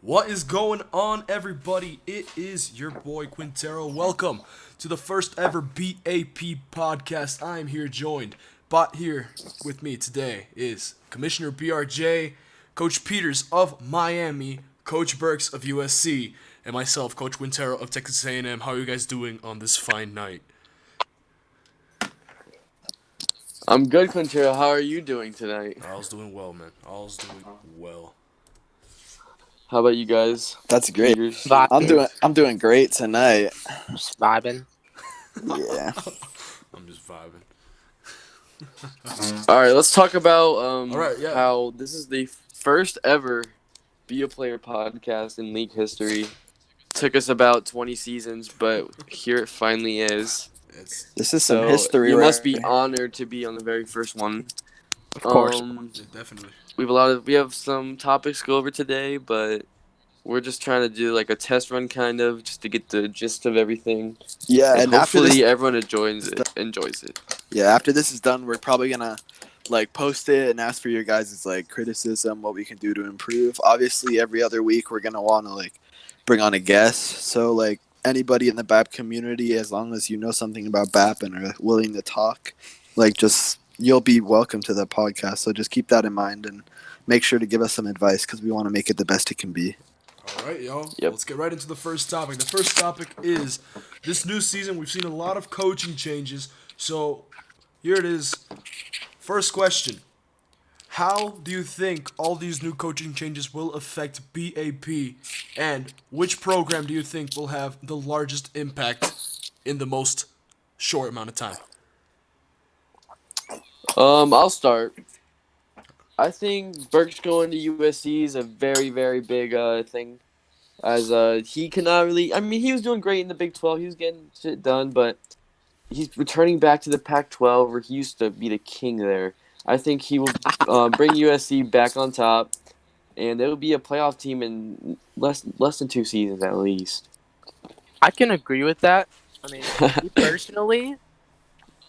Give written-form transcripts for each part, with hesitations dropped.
What is going on, everybody? It is your boy Quintero. Welcome to the first ever BAP podcast. I am here joined, but here with me today is Commissioner BRJ, Coach Peters of Miami, Coach Burks of USC, and myself, Coach Quintero of Texas A&M. How are you guys doing on this fine night? I'm good, Quintero. How are you doing tonight? All's doing well, man. All's doing well. How about you guys? That's great. Peters? I'm doing great tonight. Just vibing. Yeah. I'm just vibing. All right, let's talk about how this is the first ever Be a Player podcast in league history. Took us about 20 seasons, but here it finally is. This is some history. You must be honored to be on the very first one. Of course. Yeah, definitely. We have some topics to go over today, but we're just trying to do like a test run kind of just to get the gist of everything. Yeah, and hopefully everyone enjoys it. Yeah, after this is done, we're probably gonna post it and ask for your guys' criticism, what we can do to improve. Obviously, every other week we're gonna want to bring on a guest. So anybody in the BAP community, as long as you know something about BAP and are willing to talk, you'll be welcome to the podcast. So just keep that in mind and make sure to give us some advice because we want to make it the best it can be. All right, y'all. Yep. Let's get right into the first topic. The first topic is this new season. We've seen a lot of coaching changes. So here it is. First question. How do you think all these new coaching changes will affect BAP? And which program do you think will have the largest impact in the most short amount of time? I'll start. I think Burks going to USC is a very, very big thing. As he cannot really. I mean, he was doing great in the Big 12. He was getting shit done, but he's returning back to the Pac-12 where he used to be the king there. I think he will bring USC back on top, and it'll be a playoff team in less than 2 seasons at least. I can agree with that. I mean, me personally,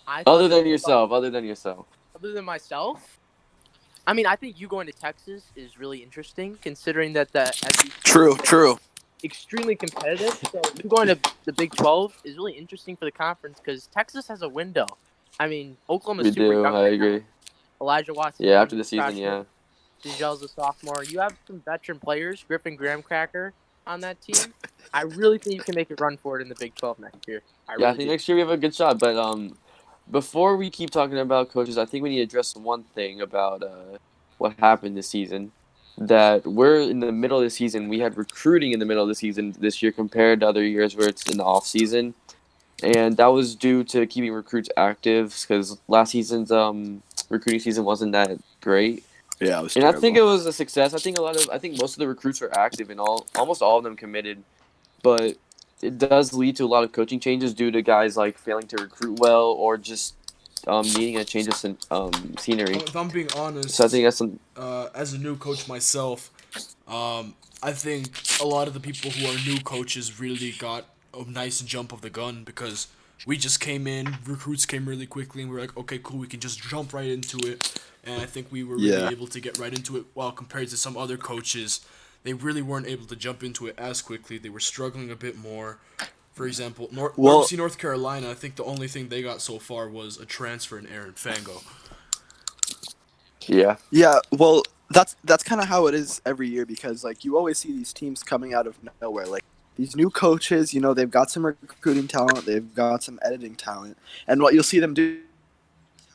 Other than yourself. Other than myself, I mean, I think you going to Texas is really interesting, considering that the SEC True. is extremely competitive. So you going to the Big 12 is really interesting for the conference because Texas has a window. I mean, Oklahoma's super young. I agree. Elijah Watson. Yeah, after the season, yeah. Dijel's a sophomore. You have some veteran players, Griffin Graham-Cracker, on that team. I really think you can make a run for it in the Big 12 next year. I think next year we have a good shot. But before we keep talking about coaches, I think we need to address one thing about what happened this season. That we're in the middle of the season. We had recruiting in the middle of the season this year compared to other years where it's in the off season. And that was due to keeping recruits active because last season's recruiting season wasn't that great. Yeah, it was terrible. terrible. I think it was a success. I think most of the recruits were active and almost all of them committed. But it does lead to a lot of coaching changes due to guys failing to recruit well or just needing a change of scenery. If I'm being honest, So I think that's as a new coach myself, I think a lot of the people who are new coaches really got a nice jump of the gun because we just came in, recruits came really quickly, and we were like, okay, cool, we can just jump right into it. And I think we were really able to get right into it, while compared to some other coaches, they really weren't able to jump into it as quickly. They were struggling a bit more. For example, North Carolina, I think the only thing they got so far was a transfer in Aaron Fango. Yeah. Yeah, well, that's kind of how it is every year because you always see these teams coming out of nowhere. These new coaches, they've got some recruiting talent, they've got some editing talent, and what you'll see them do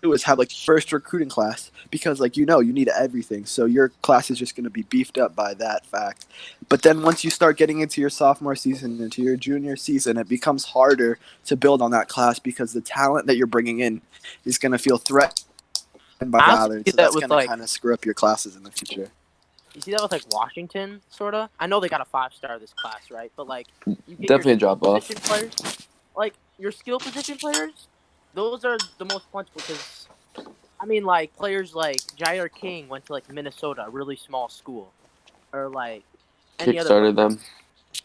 is have first recruiting class because you need everything, so your class is just going to be beefed up by that fact. But then once you start getting into your sophomore season, into your junior season, it becomes harder to build on that class because the talent that you're bringing in is going to feel threatened by the others, so that's going to kind of screw up your classes in the future. You see that with Washington, sort of? I know they got a 5-star this class, right? But you get definitely a your drop off. players, your skill position players, those are the most punchable because, I mean, players like Jair King went to Minnesota, a really small school, or any other. Kickstarted them.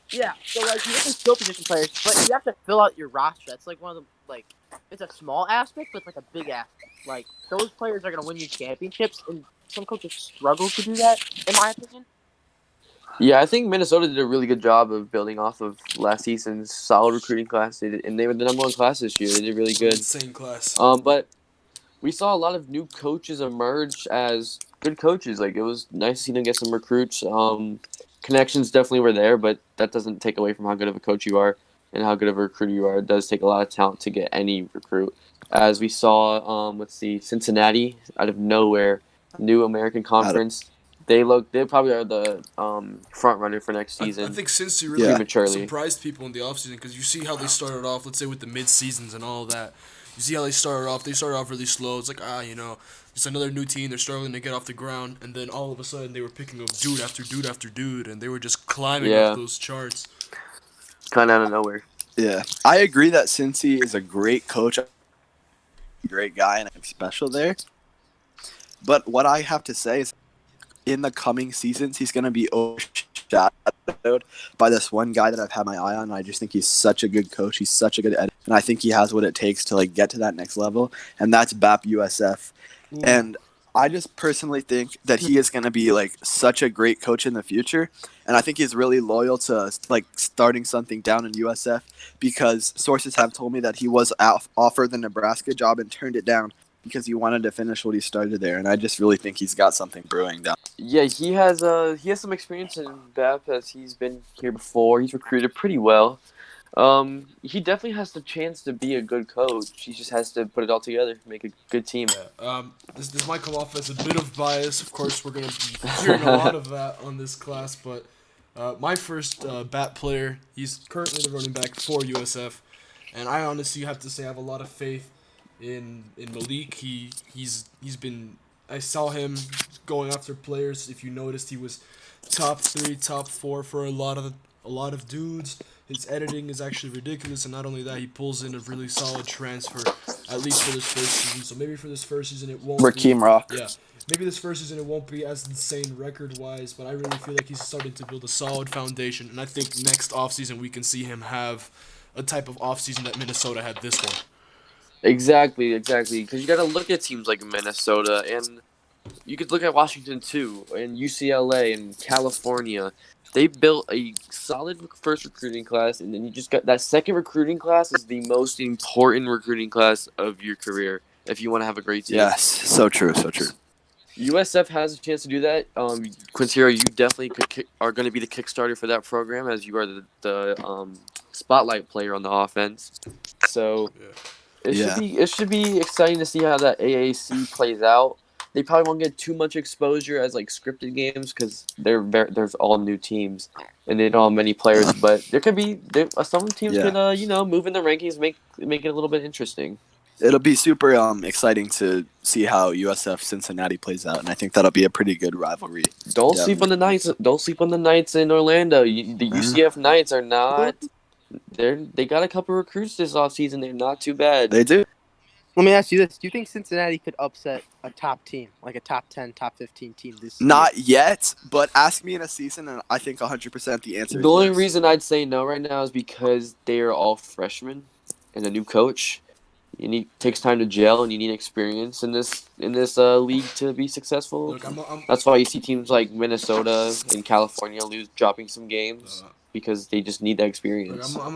Yeah, so you have the skill position players, but you have to fill out your roster. That's one of the it's a small aspect, but it's a big aspect. Those players are gonna win you championships, and some coaches struggle to do that, in my opinion. Yeah, I think Minnesota did a really good job of building off of last season's solid recruiting class. And they were the number one class this year. They did really good. Insane class. But we saw a lot of new coaches emerge as good coaches. Like, it was nice to see them get some recruits. Connections definitely were there, but that doesn't take away from how good of a coach you are and how good of a recruiter you are. It does take a lot of talent to get any recruit. As we saw, let's see, Cincinnati out of nowhere, new American Out of, Conference. They probably are the front runner for next I season think Cincy really yeah. prematurely. surprised people in the offseason because you see how they started off, let's say with the mid seasons and all of that. You see how they started off. They started off really slow. It's like, just another new team. They're struggling to get off the ground. And then all of a sudden, they were picking up dude after dude after dude. And they were just climbing up Yeah, those charts. kind of out of nowhere. Yeah, I agree that Cincy is a great coach, a great guy, and special there. But what I have to say is, in the coming seasons, he's going to be overshadowed by this one guy that I've had my eye on. And I just think he's such a good coach. He's such a good editor, and I think he has what it takes to like get to that next level. And that's BAP USF. Ooh. And I just personally think that he is going to be like such a great coach in the future, and I think he's really loyal to like starting something down in USF because sources have told me that he was offered the Nebraska job and turned it down because he wanted to finish what he started there, and I just really think he's got something brewing down. Yeah, he has some experience in BAP as he's been here before. He's recruited pretty well. He definitely has the chance to be a good coach. He just has to put it all together, make a good team. Yeah. This might come off as a bit of bias. Of course, we're gonna be hearing a lot of that on this class. But my first BAT player, he's currently the running back for USF, and I honestly have to say I have a lot of faith in Malik. He's been. I saw him going after players. If you noticed, he was top 3, top 4 for a lot of dudes. His editing is actually ridiculous, and not only that, he pulls in a really solid transfer, at least for this first season. So maybe for this first season it won't be. Rakeem Rock. Yeah, maybe this first season it won't be as insane record-wise, but I really feel like he's starting to build a solid foundation, and I think next offseason we can see him have a type of offseason that Minnesota had this one. Exactly. Because you got to look at teams like Minnesota, and you could look at Washington too, and UCLA and California. They built a solid first recruiting class, and then you just got that second recruiting class is the most important recruiting class of your career if you want to have a great team. Yes, so true, so true. USF has a chance to do that. Quintero, you definitely are going to be the Kickstarter for that program as you are the spotlight player on the offense. So Yeah. it should be exciting to see how that AAC plays out. They probably won't get too much exposure as like scripted games because there's all new teams and they don't have many players. But some teams Yeah. could move in the rankings, make it a little bit interesting. It'll be super exciting to see how USF Cincinnati plays out, and I think that'll be a pretty good rivalry. Don't sleep on the Knights. Don't sleep on the Knights in Orlando. The UCF Knights are not. They got a couple recruits this offseason. They're not too bad. They do. Let me ask you this: do you think Cincinnati could upset a top team, like a top 10, top 15 team this year? Not yet, but ask me in a season, and I think 100% the answer The is only yes. reason I'd say no right now is because they are all freshmen and a new coach. Takes time to gel, and you need experience in this league to be successful. Look, That's why you see teams like Minnesota and California dropping some games because they just need that Look, experience. I'm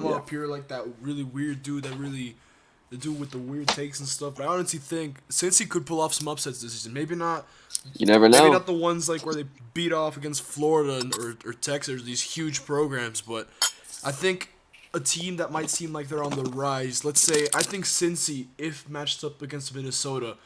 up here like that really weird dude the dude with the weird takes and stuff. But I honestly think since he could pull off some upsets this season, maybe not. You never Maybe know. not the ones like where they beat off against Florida or Texas, these huge programs, but I think a team that might seem like they're on the rise. Let's say I think Cincy, if matched up against Minnesota,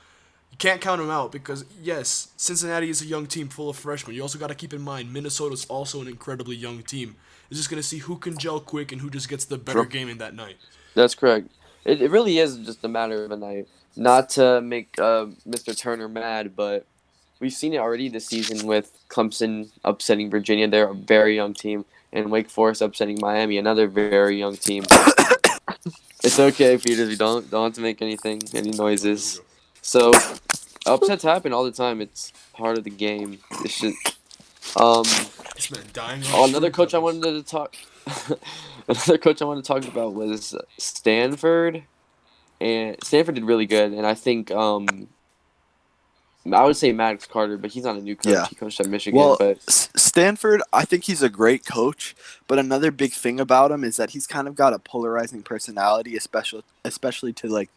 you can't count them out because yes, Cincinnati is a young team full of freshmen. You also got to keep in mind Minnesota's also an incredibly young team. It's just gonna see who can gel quick and who just gets the better game in that night. That's correct. It really is just a matter of a night. Not to make Mr. Turner mad, but we've seen it already this season with Clemson upsetting Virginia. They're a very young team. And Wake Forest upsetting Miami, another very young team. It's okay, Peters. We don't have to make any noises. So upsets happen all the time. It's part of the game. It's just This man dying. another coach I wanted to talk. Another coach I wanted to talk about was Stanford, and Stanford did really good. And I think I would say Maddox Carter, but he's not a new coach. Yeah. He coached at Michigan, Well, but Stanford, I think he's a great coach, but another big thing about him is that he's kind of got a polarizing personality, especially to like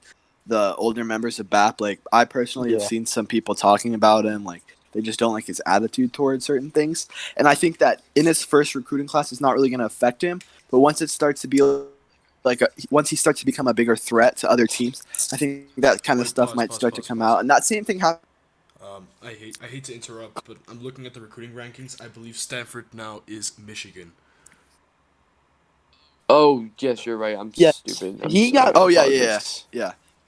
the older members of BAP. Like I personally have seen some people talking about him, like they just don't like his attitude towards certain things. And I think that in his first recruiting class, it's not really going to affect him. But once it starts to be once he starts to become a bigger threat to other teams, I think that kind of stuff might start to come out. And that same thing happened. I hate to interrupt, but I'm looking at the recruiting rankings. I believe Stanford now is Michigan. oh yes, you're right. I'm stupid. He got- Oh yeah.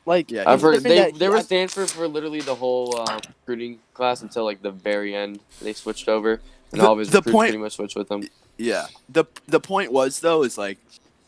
Like Yeah, I've heard considering they that were Stanford for literally the whole recruiting class until like the very end. They switched over, and all of his recruits pretty much switched with him. Yeah. The point was though is like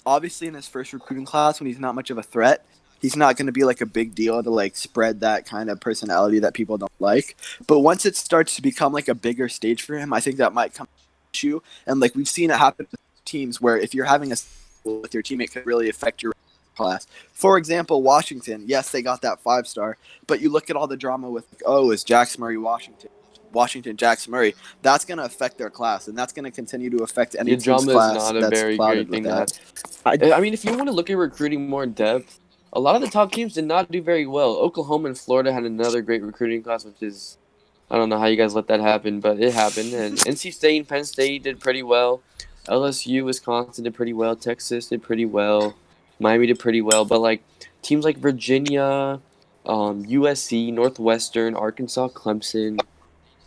obviously in his first recruiting class when he's not much of a threat, he's not going to be like a big deal to like spread that kind of personality that people don't like. But once it starts to become like a bigger stage for him, I think that might come issue. And like we've seen it happen with teams where if you're having a with your team, it could really affect your class. For example, Washington, yes, they got that 5-star, but you look at all the drama with is Jax Murray Washington Jax Murray, that's going to affect their class, and that's going to continue to affect any Your team's drama class is not a that's very clouded great with thing to that. have. I mean, if you want to look at recruiting more in depth, a lot of the top teams did not do very well. Oklahoma and Florida had another great recruiting class, which is I don't know how you guys let that happen, but it happened. And NC State and Penn State did pretty well. LSU, Wisconsin did pretty well. Texas did pretty well. Miami did pretty well. But like teams like Virginia, USC, Northwestern, Arkansas, Clemson,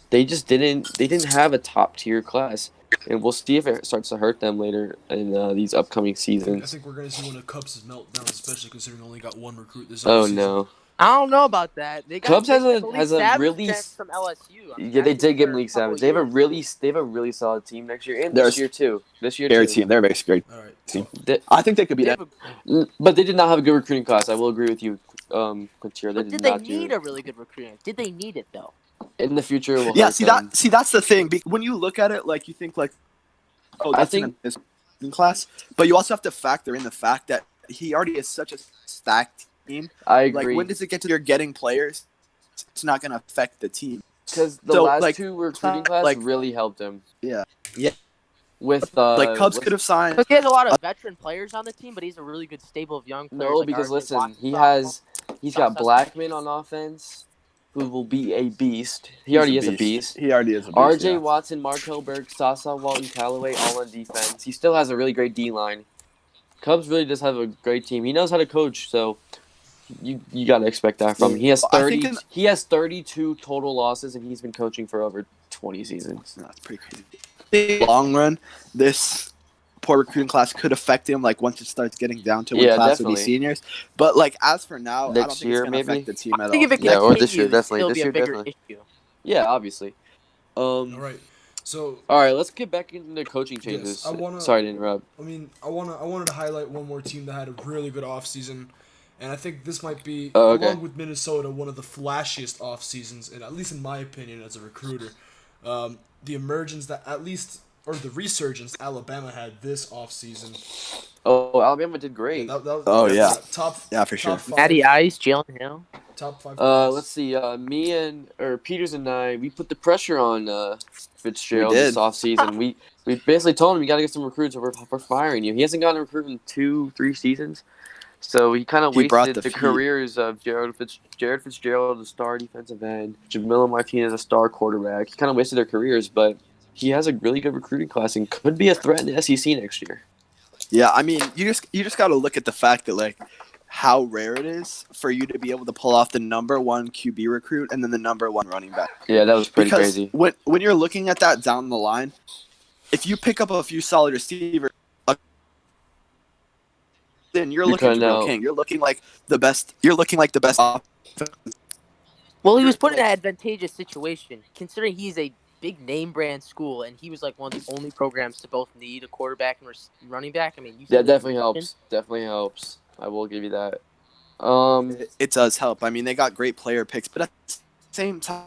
they just didn't. They didn't have a top tier class, and we'll see if it starts to hurt them later in these upcoming I seasons. think we're gonna see one of Cubs' meltdowns, especially considering they only got one recruit this Oh offseason. no, I don't know about that. Cubs They has got a Malik has a Savage really from LSU. I mean, yeah, that's they been did get for a Malik couple Savage. They have a years. really solid team next year and They're this year too. They're a very scary All right. team. They- I think they could beat They it. have a- but they did not have a good recruiting class. I will agree with you, Quintero. They but did did they not need do a really good recruiter? Did they need it though? in the future. It will Yeah, hurt them. that's the thing. When you look at it, like you think like, oh, I that's an think amazing class, but you also have to factor in the fact that he already is such a stacked team. I Like, agree when does it get to you're getting players? It's not going to affect the team. because the So, last like, two recruiting class like, really helped him yeah, with like Cubs could have signed. Because he has a lot of veteran players on the team, but he's a really good stable of young players. no like because RJ listen Watson, he's got Blackman on offense who will be a beast. He already is a beast. He already is a beast. RJ yeah. Watson, Markel Burks, Sasa Walton Callaway, all on defense. He still has a really great D line. Cubs really does have a great team. He knows how to coach, so you got to expect that from him. He has I think 32 total losses, and he's been coaching for over 20 seasons. No, that's pretty crazy. Long run, this poor recruiting class could affect him. Like once it starts getting down to one Yeah, class definitely. with these seniors. But like as for now, I don't Next think year, it's going to maybe? affect the team I at think all. if it Yeah, or continues, this year, definitely. it'll This be a year, bigger definitely. issue. Yeah, obviously. All right. So All right, let's get back into coaching changes. yes, I wanna. Sorry to interrupt. I mean, I wanted to highlight one more team that had a really good offseason, and I think this might be, Oh, okay. along with Minnesota, one of the flashiest off seasons, and at least in my opinion as a recruiter, the emergence that the resurgence Alabama had this off season. Oh, Alabama did great. Top. Yeah, for sure. Top five, Matty Ice, Jalen Hill. top five. Let's see. Me and Peters and I, we put the pressure on Fitzgerald We did. this offseason. We basically told him you got to get some recruits, or we're firing you. He hasn't gotten a recruit in 2-3 seasons, so he kind of He brought wasted the the heat. careers of Jared Fitzgerald, a star defensive end, Jamila Martinez, a star quarterback. He kind of wasted their careers, but he has a really good recruiting class and could be a threat in the SEC next year. Yeah, I mean, you just got to look at the fact that like how rare it is for you to be able to pull off the number one QB recruit and then the number one running back. Yeah, that was pretty Because crazy. when you're looking at that down the line, if you pick up a few solid receivers, then you're looking Jabril King. You're looking like the best. You're looking like the best. Well, he was put in an advantageous situation, considering he's a big name brand school, and he was like one of the only programs to both need a quarterback and running back. I mean, That definitely helps. Definitely helps. I will give you that. It does help. I mean, they got great player picks, but at the same time,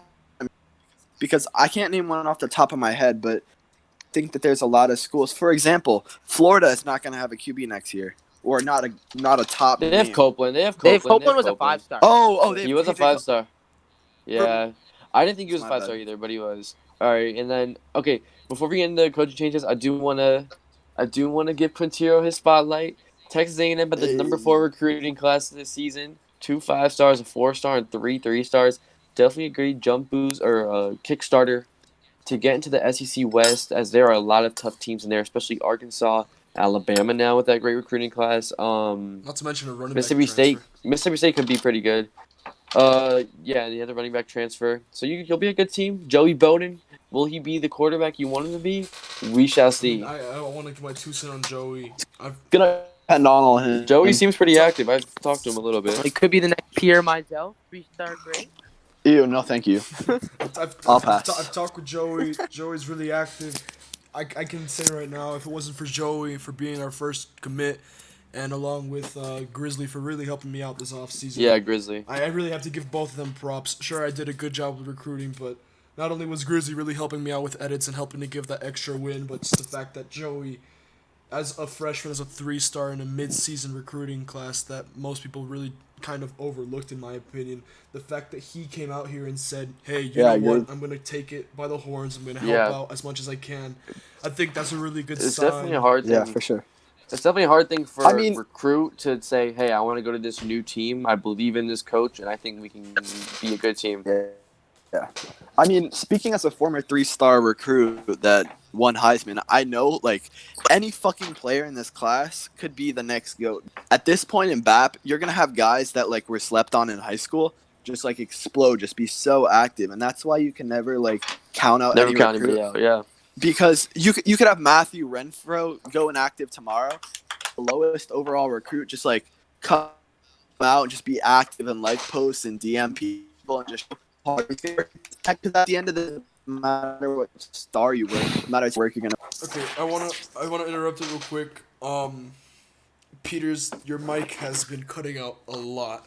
because I can't name one off the top of my head, but I think that there's a lot of schools. For example, Florida is not going to have a QB next year, or not a top. They have Copeland. Copeland was a 5-star. Oh, he was a 5-star. Yeah. I didn't think he was a My 5-star bad. either, but he was. All right, and then okay, before we get into coaching changes, I do wanna give Quintero his spotlight. Texas A&M had the number 4 recruiting class this season. 2 5-stars, a 4-star, and 3 3-stars. Definitely a great jump boost or Kickstarter to get into the SEC West, as there are a lot of tough teams in there, especially Arkansas, Alabama now with that great recruiting class. Not to mention a running back Mississippi transfer. State, Mississippi State could be pretty good. Yeah, and the other running back transfer. So you'll be a good team. Joey Bowden, will he be the quarterback you want him to be? We shall I mean, see. I want to give my 2 cents on Joey. I've Gonna depend on him. Joey seems pretty active. I've talked to him a little He bit. could be the next Pierre Mizell, 3-star grade. Ew, no, thank you. I'll pass. I've talked with Joey. Joey's really active. I can say right now, if it wasn't for Joey for being our first commit, and along with Grizzly for really helping me out this offseason. Yeah, Grizzly. I really have to give both of them props. Sure, I did a good job with recruiting, but not only was Grizzly really helping me out with edits and helping to give that extra win, but just the fact that Joey, as a freshman, as a 3-star in a mid-season recruiting class that most people really kind of overlooked, in my opinion, the fact that he came out here and said, hey, you know what, I'm going to take it by the horns, I'm going to help out as much as I can. I think that's a really good It's sign. definitely a hard thing. Yeah, for sure. It's definitely a hard thing for a recruit to say, hey, I want to go to this new team. I believe in this coach, and I think we can be a good team. Yeah. I mean, speaking as a former 3-star recruit that won Heisman, I know, like, any fucking player in this class could be the next GOAT. At this point in BAP, you're going to have guys that, like, were slept on in high school just, like, explode, just be so active. And that's why you can never, like, count out any recruit. Anybody out, yeah. Because you could have Matthew Renfro go inactive tomorrow, the lowest overall recruit, just, like, come out and just be active and like posts and DM people and just because at the end of the no matter what star you were, no matter what work you're gonna. Okay, I wanna interrupt it real quick. Peters, your mic has been cutting out a lot.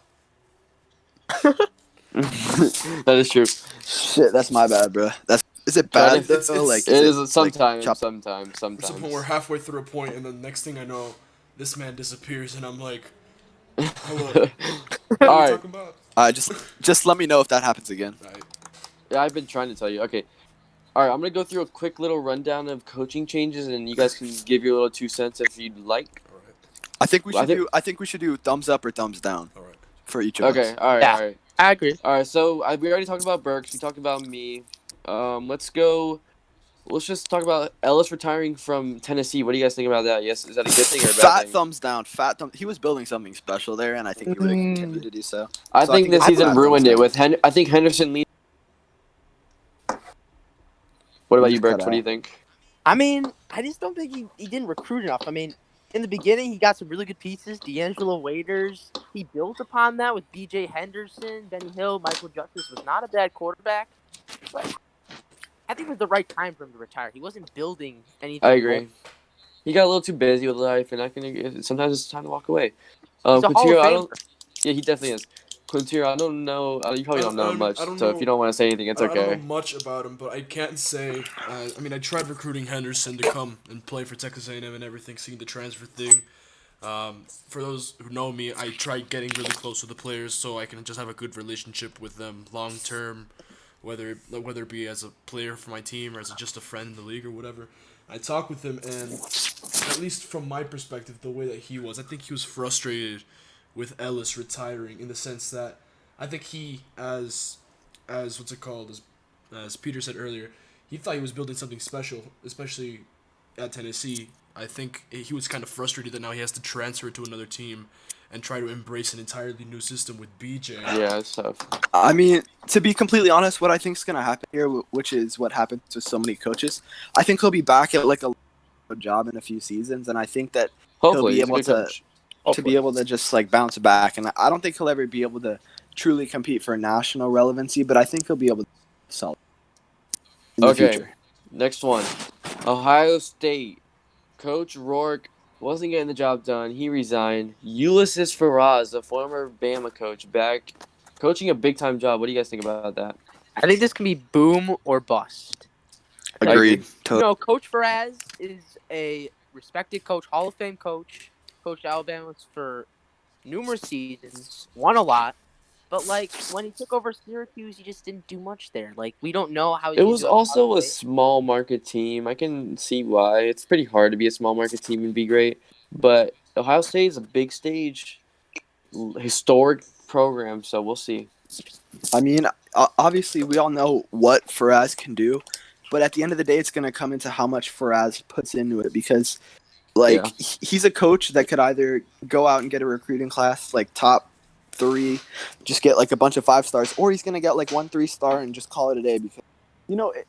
That is true. Shit, that's my bad, bro. Is it bad though? It's- It is sometimes. There's a point we're halfway through a point, and then next thing I know, this man disappears, and I'm like, hello. What are we talking about? Just let me know if that happens again. Right. Yeah, I've been trying to tell you. Okay. All right, I'm going to go through a quick little rundown of coaching changes, and you guys can give your little 2 cents if you'd like. All right. I think we should do thumbs up or thumbs down. All right. For each of us. Okay, all right, Yeah. all right. I agree. All right, so we already talked about Burks. We talked about me. Let's go. Let's just talk about Ellis retiring from Tennessee. What do you guys think about that? Yes, is that a good thing or a bad Fat thing? thumbs down. He was building something special there, and I think he would have continued to do so. I think this season ruined it with I think Henderson lead. What about you, Burks? What do you think? I mean, I just don't think he didn't recruit enough. I mean, in the beginning, he got some really good pieces. D'Angelo Waiters. He built upon that with B.J. Henderson, Benny Hill, Michael Justice was not a bad quarterback. But I think it was the right time for him to retire. He wasn't building anything. I agree. He got a little too busy with life, and sometimes it's time to walk away. He's a Hall of Famer. Yeah, he definitely is. Quintero, I don't know. You probably don't know much, so if you don't want to say anything, it's I okay. don't know much about him, but I can't say. I mean, I tried recruiting Henderson to come and play for Texas A&M and everything, seeing the transfer thing. For those who know me, I tried getting really close with the players so I can just have a good relationship with them long term, whether it be as a player for my team or as just a friend in the league or whatever. I talked with him, and at least from my perspective, the way that he was, I think he was frustrated with Ellis retiring, in the sense that I think he, as what's it called, as Peter said earlier, he thought he was building something special, especially at Tennessee. I think he was kind of frustrated that now he has to transfer to another team and try to embrace an entirely new system with BJ. Yeah, it's tough. I mean, to be completely honest, what I think is going to happen here, which is what happens with so many coaches, I think he'll be back at like a job in a few seasons, and I think that Hopefully, he'll be able to be able to just like bounce back. And I don't think he'll ever be able to truly compete for national relevancy, but I think he'll be able to solve in the future. Next one, Ohio State. Coach Rourke wasn't getting the job done. He resigned. Ulysses Faraz, the former Bama coach, back coaching a big-time job. What do you guys think about that? I think this can be boom or bust. Agreed. You know, Coach Faraz is a respected coach, Hall of Fame coach. Coached Alabama for numerous seasons, won a lot. But like when he took over Syracuse, he just didn't do much there. Like we don't know how he's It gonna was do at Ohio also a State. small market team. I can see why. It's pretty hard to be a small market team and be great. But Ohio State is a big stage, historic program, so we'll see. I mean, obviously, we all know what Faraz can do, but at the end of the day, it's going to come into how much Faraz puts into it because, like, Yeah. he's a coach that could either go out and get a recruiting class, like, top 3, just get, like, a bunch of 5-stars, or he's going to get, like, 1 3-star and just call it a day because,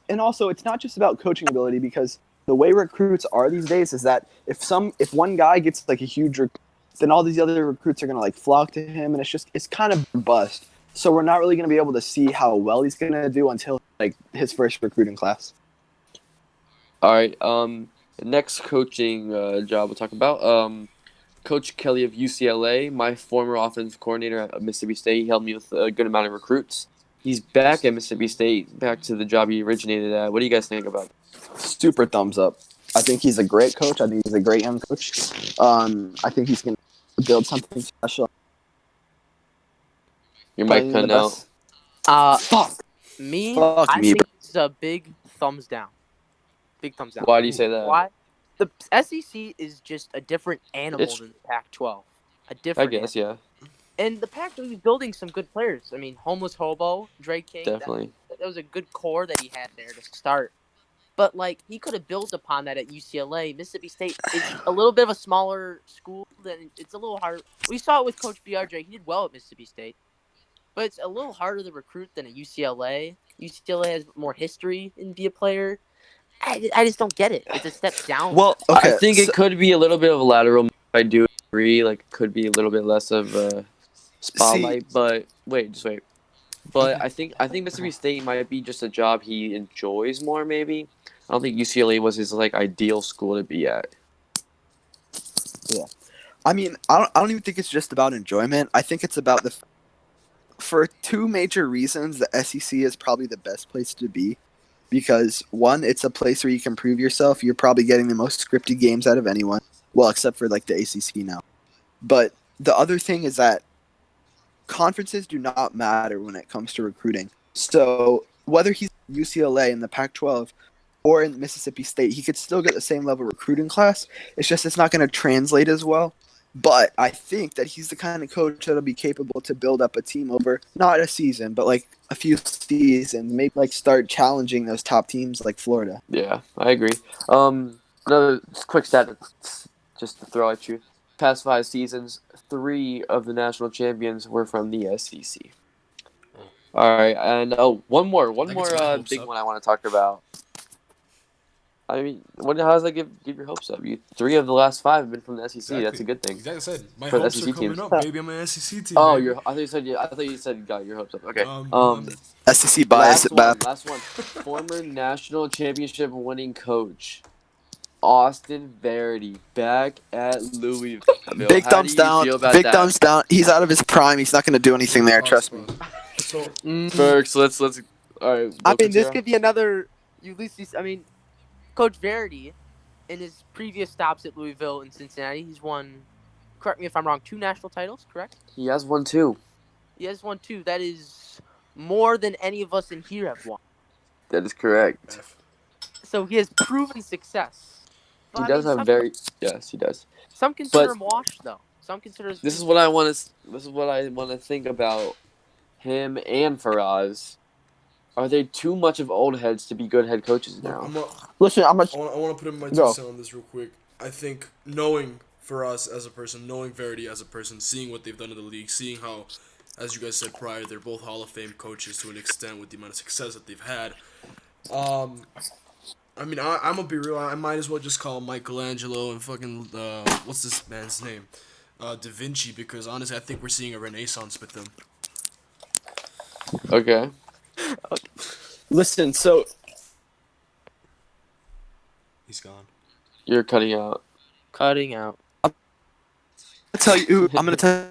and also, it's not just about coaching ability because the way recruits are these days is that if one guy gets, like, a huge recruit, then all these other recruits are going to, like, flock to him, and it's kind of a bust. So we're not really going to be able to see how well he's going to do until like his first recruiting class. All right. Next coaching job we'll talk about. Coach Kelly of UCLA, my former offensive coordinator at Mississippi State. He helped me with a good amount of recruits. He's back at Mississippi State, back to the job he originated at. What do you guys think about it? Super thumbs up. I think he's a great coach. I think he's a great young coach. I think he's going to build something special. Your mic Playing the cutting out. best. Fuck Fuck I me, think it's a big thumbs down. Big thumbs down. Why do you say that? Why? The SEC is just a different animal It's- than the Pac-12. A I different. guess, yeah, And the Pac-12 is building some good players. I mean, Homeless Hobo, Drake King. definitely. That was a good core that he had there to start. But like he could have built upon that at UCLA. Mississippi State is a little bit of a smaller school. Then it's a little hard. We saw it with Coach BRJ. He did well at Mississippi State, but it's a little harder to recruit than at UCLA. UCLA has more history in be a player. I just don't get it. It's a step down. Well, Okay, I think it could be a little bit of a lateral move. I do agree. Like, it could be a little bit less of a spotlight. But just wait. But I think Mississippi State might be just a job he enjoys more. Maybe I don't think UCLA was his like ideal school to be at. I mean, I don't even think it's just about enjoyment. I think it's about for 2 major reasons, the SEC is probably the best place to be. Because, 1, it's a place where you can prove yourself. You're probably getting the most scripted games out of anyone. Well, except for, like, the ACC now. But the other thing is that conferences do not matter when it comes to recruiting. So, whether he's UCLA in the Pac-12 or in Mississippi State, he could still get the same level of recruiting class. It's just it's not going to translate as well. But I think that he's the kind of coach that'll be capable to build up a team over not a season, but like a few seasons, maybe like start challenging those top teams like Florida. Yeah, I agree. Another quick stat just to throw at you. Past 5 seasons, 3 of the national champions were from the SEC. All right, and one more That gets my hopes big up. one I want to talk about. I mean, how does that give your hopes up? 3 of the last 5 have been from the SEC. Exactly. That's a good thing. Exactly. I said my For the hopes are SEC coming teams. up, baby. I'm an SEC team. Oh, baby. I thought you said you got your hopes up. Okay. SEC bias at best. Last one. Former national championship winning coach Austin Verity back at Louisville. Big How thumbs do you down. feel about Big that? thumbs down. He's out of his prime. He's not going to do anything there. Trust me. So Burks, let's. All right. I mean, this Quintero. could be another Ulysses. I mean, Coach Verity, in his previous stops at Louisville and Cincinnati, he's won. Correct me if I'm wrong. 2 national titles, correct? He has one too. He has won 2. That is more than any of us in here have won. That is correct. So he has proven success. But, He I does mean, have very. Yes, he does. some consider but- him washed, though. Some consider his This is what I want to. This is what I want to think about him and Faraz. Are they too much of old heads to be good head coaches now? Listen, I want to put in my 2 Go. cents on this real quick. I think knowing for us as a person, knowing Verity as a person, seeing what they've done in the league, seeing how, as you guys said prior, they're both Hall of Fame coaches to an extent with the amount of success that they've had. I mean, I'm gonna be real. I might as well just call Michelangelo and fucking what's this man's name, Da Vinci, because honestly, I think we're seeing a renaissance with them. Okay. listen. So He's gone. You're cutting out. cutting out. I'll tell you. I'm going to tell.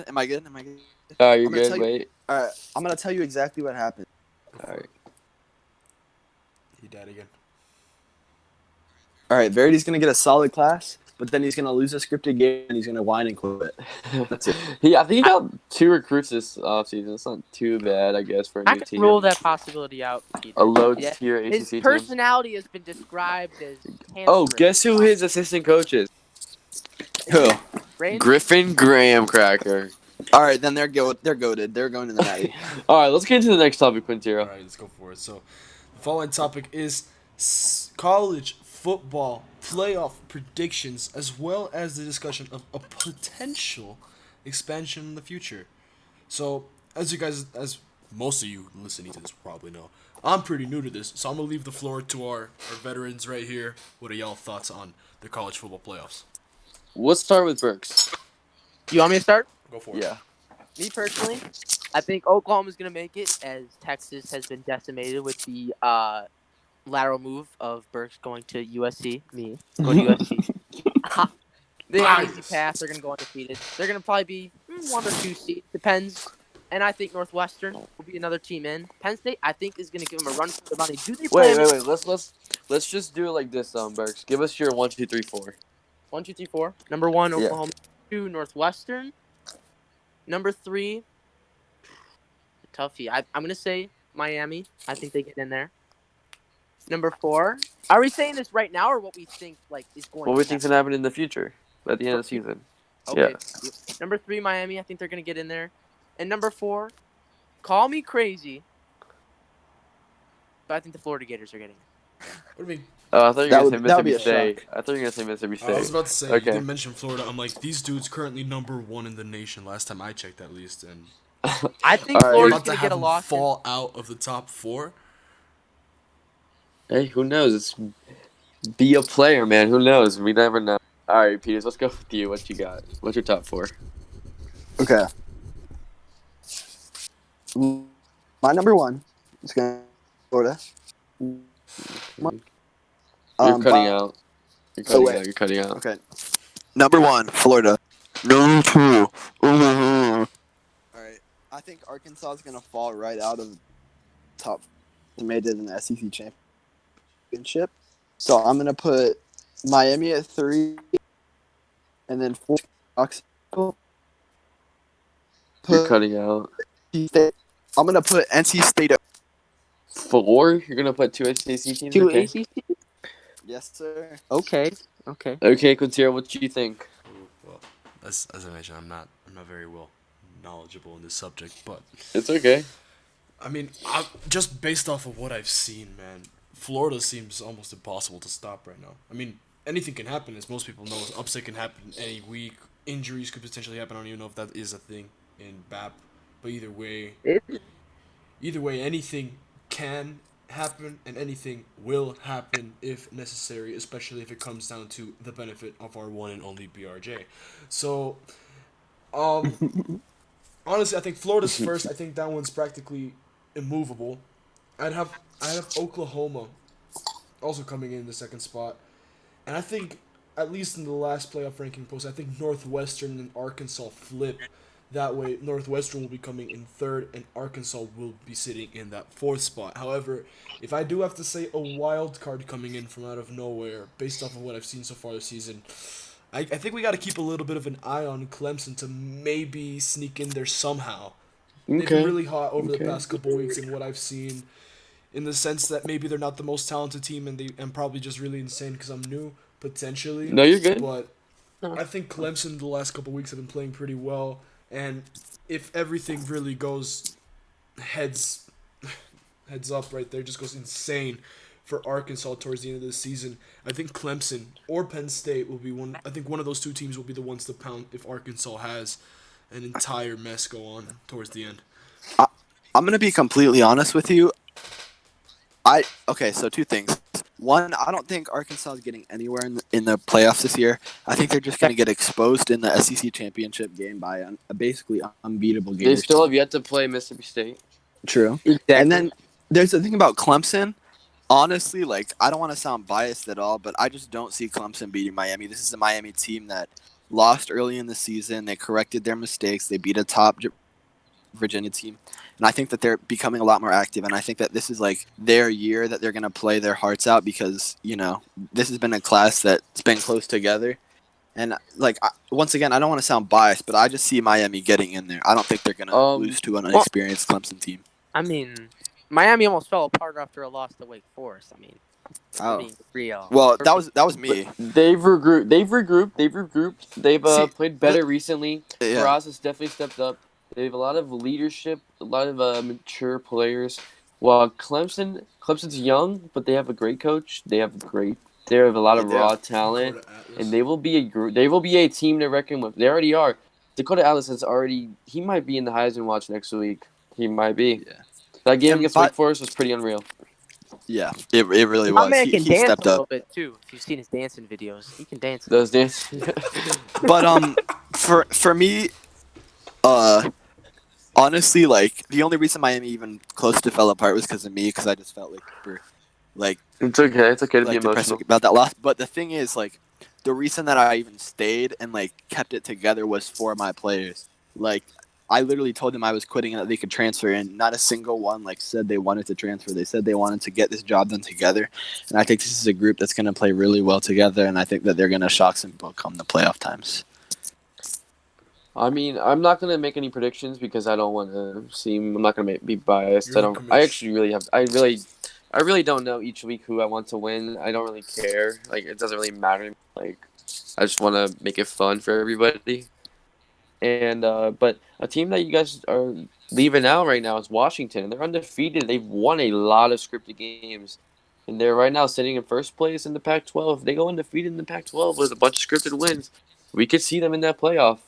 Am I good? Am I good? You're I'm gonna good. tell you- Wait. All right. I'm going to tell you exactly what happened. All right. He died again. All right, Verity's going to get a solid class. but then he's gonna lose a scripted game and he's gonna whine and quit. That's it. I think he got 2 recruits this offseason. It's not too bad, I guess, for a I new can team. rule that possibility out, Peter. A low Yeah. tier ACC His team. personality has been described as Oh, handsome. guess who his assistant coach is? Who? Brandon? Griffin Graham Cracker. All right, then they're goaded. They're going to the Natty. All right, let's get into the next topic, Quintero. All right, let's go for it. So, the following topic is college football playoff predictions, as well as the discussion of a potential expansion in the future. So, as most of you listening to this probably know, I'm pretty new to this, so I'm gonna leave the floor to our veterans right here. What are y'all thoughts on the college football playoffs? Let's start with Burks. You want me to start? Go for it. Yeah. Me personally, I think Oklahoma's going to make it, as Texas has been decimated with the lateral move of Burks going to USC. Me going to USC. They have an easy Bias. path. They're going to go undefeated. They're going to probably be 1 or 2 seed. Depends. And I think Northwestern will be another team in. Penn State, I think, is going to give them a run for the money. Do they play? Wait. Let's just do it like this, Burks. Give us your 1, 2, 3, 4. 1, 2, 3, 4. Number 1, Yeah. Oklahoma. 2, Northwestern. Number 3, toughie. I'm going to say Miami. I think they get in there. Number 4. Are we saying this right now or what we think is going What we to think's happen? gonna happen in the future at the end of the season? Okay. Yeah. Number 3, Miami. I think they're going to get in there. And number 4, call me crazy, but I think the Florida Gators are getting it. What do you mean? Oh, I thought you That were gonna say would be Mississippi a State. I thought you were gonna say Mississippi I was State. about to say, Okay. you didn't mention Florida. I'm like, these dudes currently number 1 in the nation last time I checked, at least, and I think All right. we're Florida's about to going to have get a them loss. fall out of the top 4. Hey, who knows? It's be a player, man. Who knows? We never know. All right, Peters, let's go with you. What you got? What's your top 4? Okay. My number 1 is going to Florida. You're Um, cutting but- out. You're Oh, cutting wait. out. You're cutting out. Okay. Number 1, Florida. Number 2. All right. I think Arkansas is going to fall right out of top. They made it in the SEC championship. So I'm going to put Miami at 3 and then 4. You're cutting out. State. I'm going to put NC State at 4? You're gonna put 2 SEC teams? 2 Okay. ACC? yes, sir. Okay. Okay, Quintero, what do you think? Well, as I mentioned, I'm not very well knowledgeable in this subject, but It's okay. I mean, just based off of what I've seen, man, Florida seems almost impossible to stop right now. I mean, anything can happen, as most people know. Upset can happen any week. Injuries could potentially happen. I don't even know if that is a thing in BAP, but either way, anything can happen and anything will happen if necessary, especially if it comes down to the benefit of our one and only BRJ. So, honestly, I think Florida's first. I think that one's practically immovable. I have Oklahoma also coming in the second spot, and I think at least in the last playoff ranking post, I think Northwestern and Arkansas flip. That way, Northwestern will be coming in 3rd, and Arkansas will be sitting in that 4th spot. However, if I do have to say a wild card coming in from out of nowhere, based off of what I've seen so far this season, I think we got to keep a little bit of an eye on Clemson to maybe sneak in there somehow. They've been really hot over the past couple weeks in what I've seen, in the sense that maybe they're not the most talented team and probably just really insane because I'm new, potentially. No, you're good. But I think Clemson the last couple weeks have been playing pretty well. And if everything really goes heads up right there, just goes insane for Arkansas towards the end of the season, I think Clemson or Penn State will be one. I think one of those two teams will be the ones to pound if Arkansas has an entire mess go on towards the end. I'm going to be completely honest with you. So 2 things. One, I don't think Arkansas is getting anywhere in the playoffs this year. I think they're just going to get exposed in the SEC championship game by a basically unbeatable game. They still have yet to play Mississippi State. True. Exactly. And then there's the thing about Clemson. Honestly, I don't want to sound biased at all, but I just don't see Clemson beating Miami. This is a Miami team that lost early in the season. They corrected their mistakes. They beat a top Virginia team. And I think that they're becoming a lot more active. And I think that this is their year that they're going to play their hearts out because, this has been a class that's been close together. And like once again, I don't want to sound biased, but I just see Miami getting in there. I don't think they're gonna lose to an Well, inexperienced Clemson team. I mean, Miami almost fell apart after a loss to Wake Forest. I mean, I'm Oh, being real. well, We're that being- was But me. they've regrouped. They've See, played th- better recently. yeah, Faraz has definitely stepped up. They have a lot of leadership, a lot of mature players. While Clemson's young, but they have a great coach. They have a lot they of do. raw talent, Dakota and Atlas. they will be a group. They will be a team to reckon with. They already are. Dakota Atlas has already. He might be in the Heisman watch next week. He might be. Yeah, That game and against Wake but Forest was pretty unreal. yeah, it really My was. man can He dance a stepped up. little bit too. If you've seen his dancing videos, he can dance a little Those bit. dance. But for me, uh, honestly, like the only reason Miami even close to fell apart was because of me, because I just felt like super, like It's okay. It's okay to be depressed emotional. about that loss. But the thing is, like, the reason that I even stayed and like kept it together was for my players. Like, I literally told them I was quitting and that they could transfer, and not a single one like said they wanted to transfer. They said they wanted to get this job done together, and I think this is a group that's going to play really well together, and I think that they're going to shock some people come the playoff times. I mean, I'm not gonna make any predictions because I don't want to seem. I'm not gonna be biased. You're I in don't. I commission. actually really have. I really don't know each week who I want to win. I don't really care. Like it doesn't really matter. Like I just want to make it fun for everybody. And but a team that you guys are leaving out right now is Washington. They're undefeated. They've won a lot of scripted games, and they're right now sitting in first place in the Pac-12. If they go undefeated in the Pac-12 with a bunch of scripted wins, we could see them in that playoff.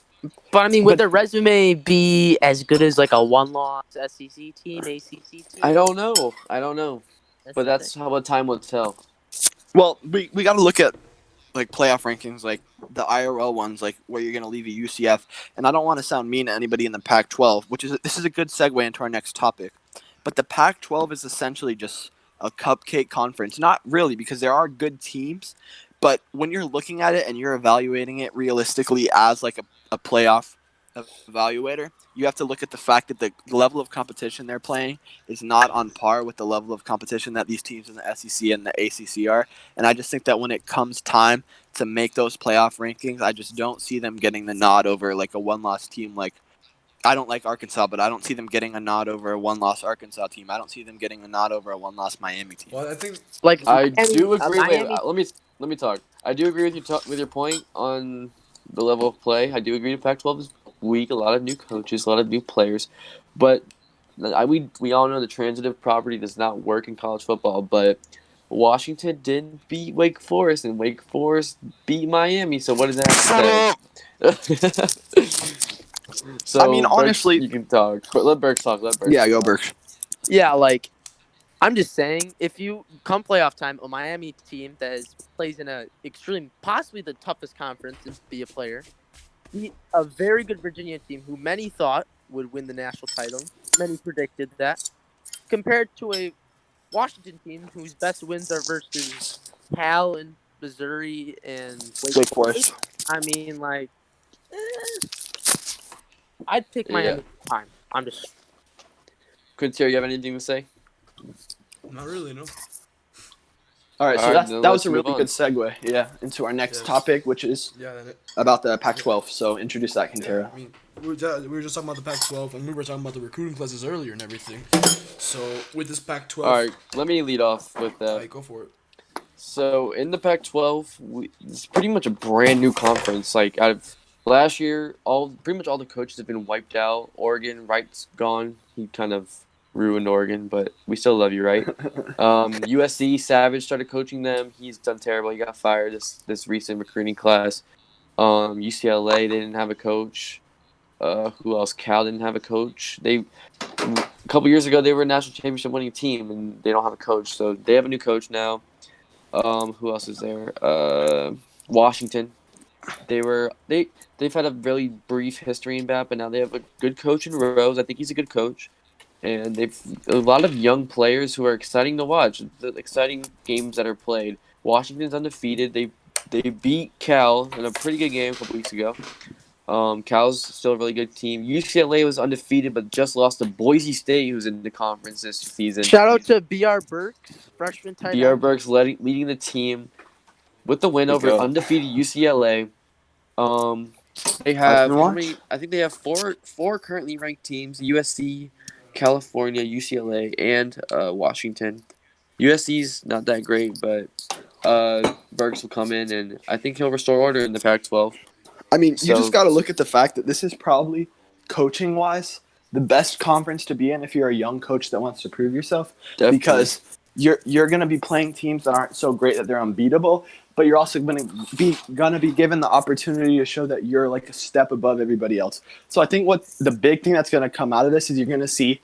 But I mean, would But their resume be as good as like a one-loss SEC team, ACC I team? don't know. I don't know. That's But the thing. that's how what time will tell. well, we got to look at like playoff rankings, like the IRL ones, like where you're going to leave a UCF. And I don't want to sound mean to anybody in the Pac-12, which is this is a good segue into our next topic. But the Pac-12 is essentially just a cupcake conference. Not really, because there are good teams, but when you're looking at it and you're evaluating it realistically as like a playoff evaluator, you have to look at the fact that the level of competition they're playing is not on par with the level of competition that these teams in the SEC and the ACC are. And I just think that when it comes time to make those playoff rankings, I just don't see them getting the nod over like a one-loss team. Like, I don't like Arkansas, but I don't see them getting a nod over a one-loss Arkansas team. I don't see them getting a nod over a one-loss Miami team. Well, I think Like I Miami, do agree. Wait, Miami. let me talk. I do agree with with your point on the level of play. I do agree the Pac-12 is weak. A lot of new coaches, a lot of new players, but we all know the transitive property does not work in college football. But Washington didn't beat Wake Forest, and Wake Forest beat Miami. So what does that have to say? I mean, So Burks, honestly, you can talk. But let Burks talk. Let Burks yeah, go talk. Burks. Yeah, like I'm just saying, if you come playoff time, a Miami team that plays in a extreme, possibly the toughest conference to be a player, beat a very good Virginia team who many thought would win the national title. Many predicted that. Compared to a Washington team whose best wins are versus Cal and Missouri and Wake Wake Forest. Forest. I mean, like, eh, I'd pick Yeah. Miami time. I'm just Quintero, you have anything to say? not really, no. All right, All so right, then that was let's a move really good on. segue, yeah, into our next Yes. topic, which is Yeah, then about the yeah. Pac-12. So introduce that, Yeah, Quintero. I mean, we were just talking about the Pac-12, and we were talking about the recruiting classes earlier and everything. So with this All Pac-12, right, let me lead off with that. go for it. So in the Pac-12, it's pretty much a brand new conference. Like out of last year, pretty much all the coaches have been wiped out. Oregon, Wright's gone. He kind of ruined Oregon, but we still love you, right? USC Savage started coaching them. He's done terrible. He got fired this recent recruiting class. UCLA they didn't have a coach. Who else? Cal didn't have a coach. A couple years ago they were a national championship winning team, and they don't have a coach. So they have a new coach now. Who else is there? Washington. They've had a really brief history in BAP, but now they have a good coach in Rose. I think he's a good coach, and they've a lot of young players who are exciting to watch. The exciting games that are played. Washington's undefeated. They beat Cal in a pretty good game a couple weeks ago. Cal's still a really good team. UCLA was undefeated, but just lost to Boise State, who's in the conference this season. shout out to BR Burks, freshman tight BR end. Burks leading the team with the win We over go. undefeated UCLA. They have Heisman how watch? many? I think they have four currently ranked teams: USC, California, UCLA, and Washington. USC's not that great, but Burks will come in, and I think he'll restore order in the Pac-12. I mean, you just So got to look at the fact that this is probably coaching wise the best conference to be in if you're a young coach that wants to prove yourself, definitely, because you're going to be playing teams that aren't so great that they're unbeatable, but you're also going to be given the opportunity to show that you're like a step above everybody else. So I think what the big thing that's going to come out of this is you're going to see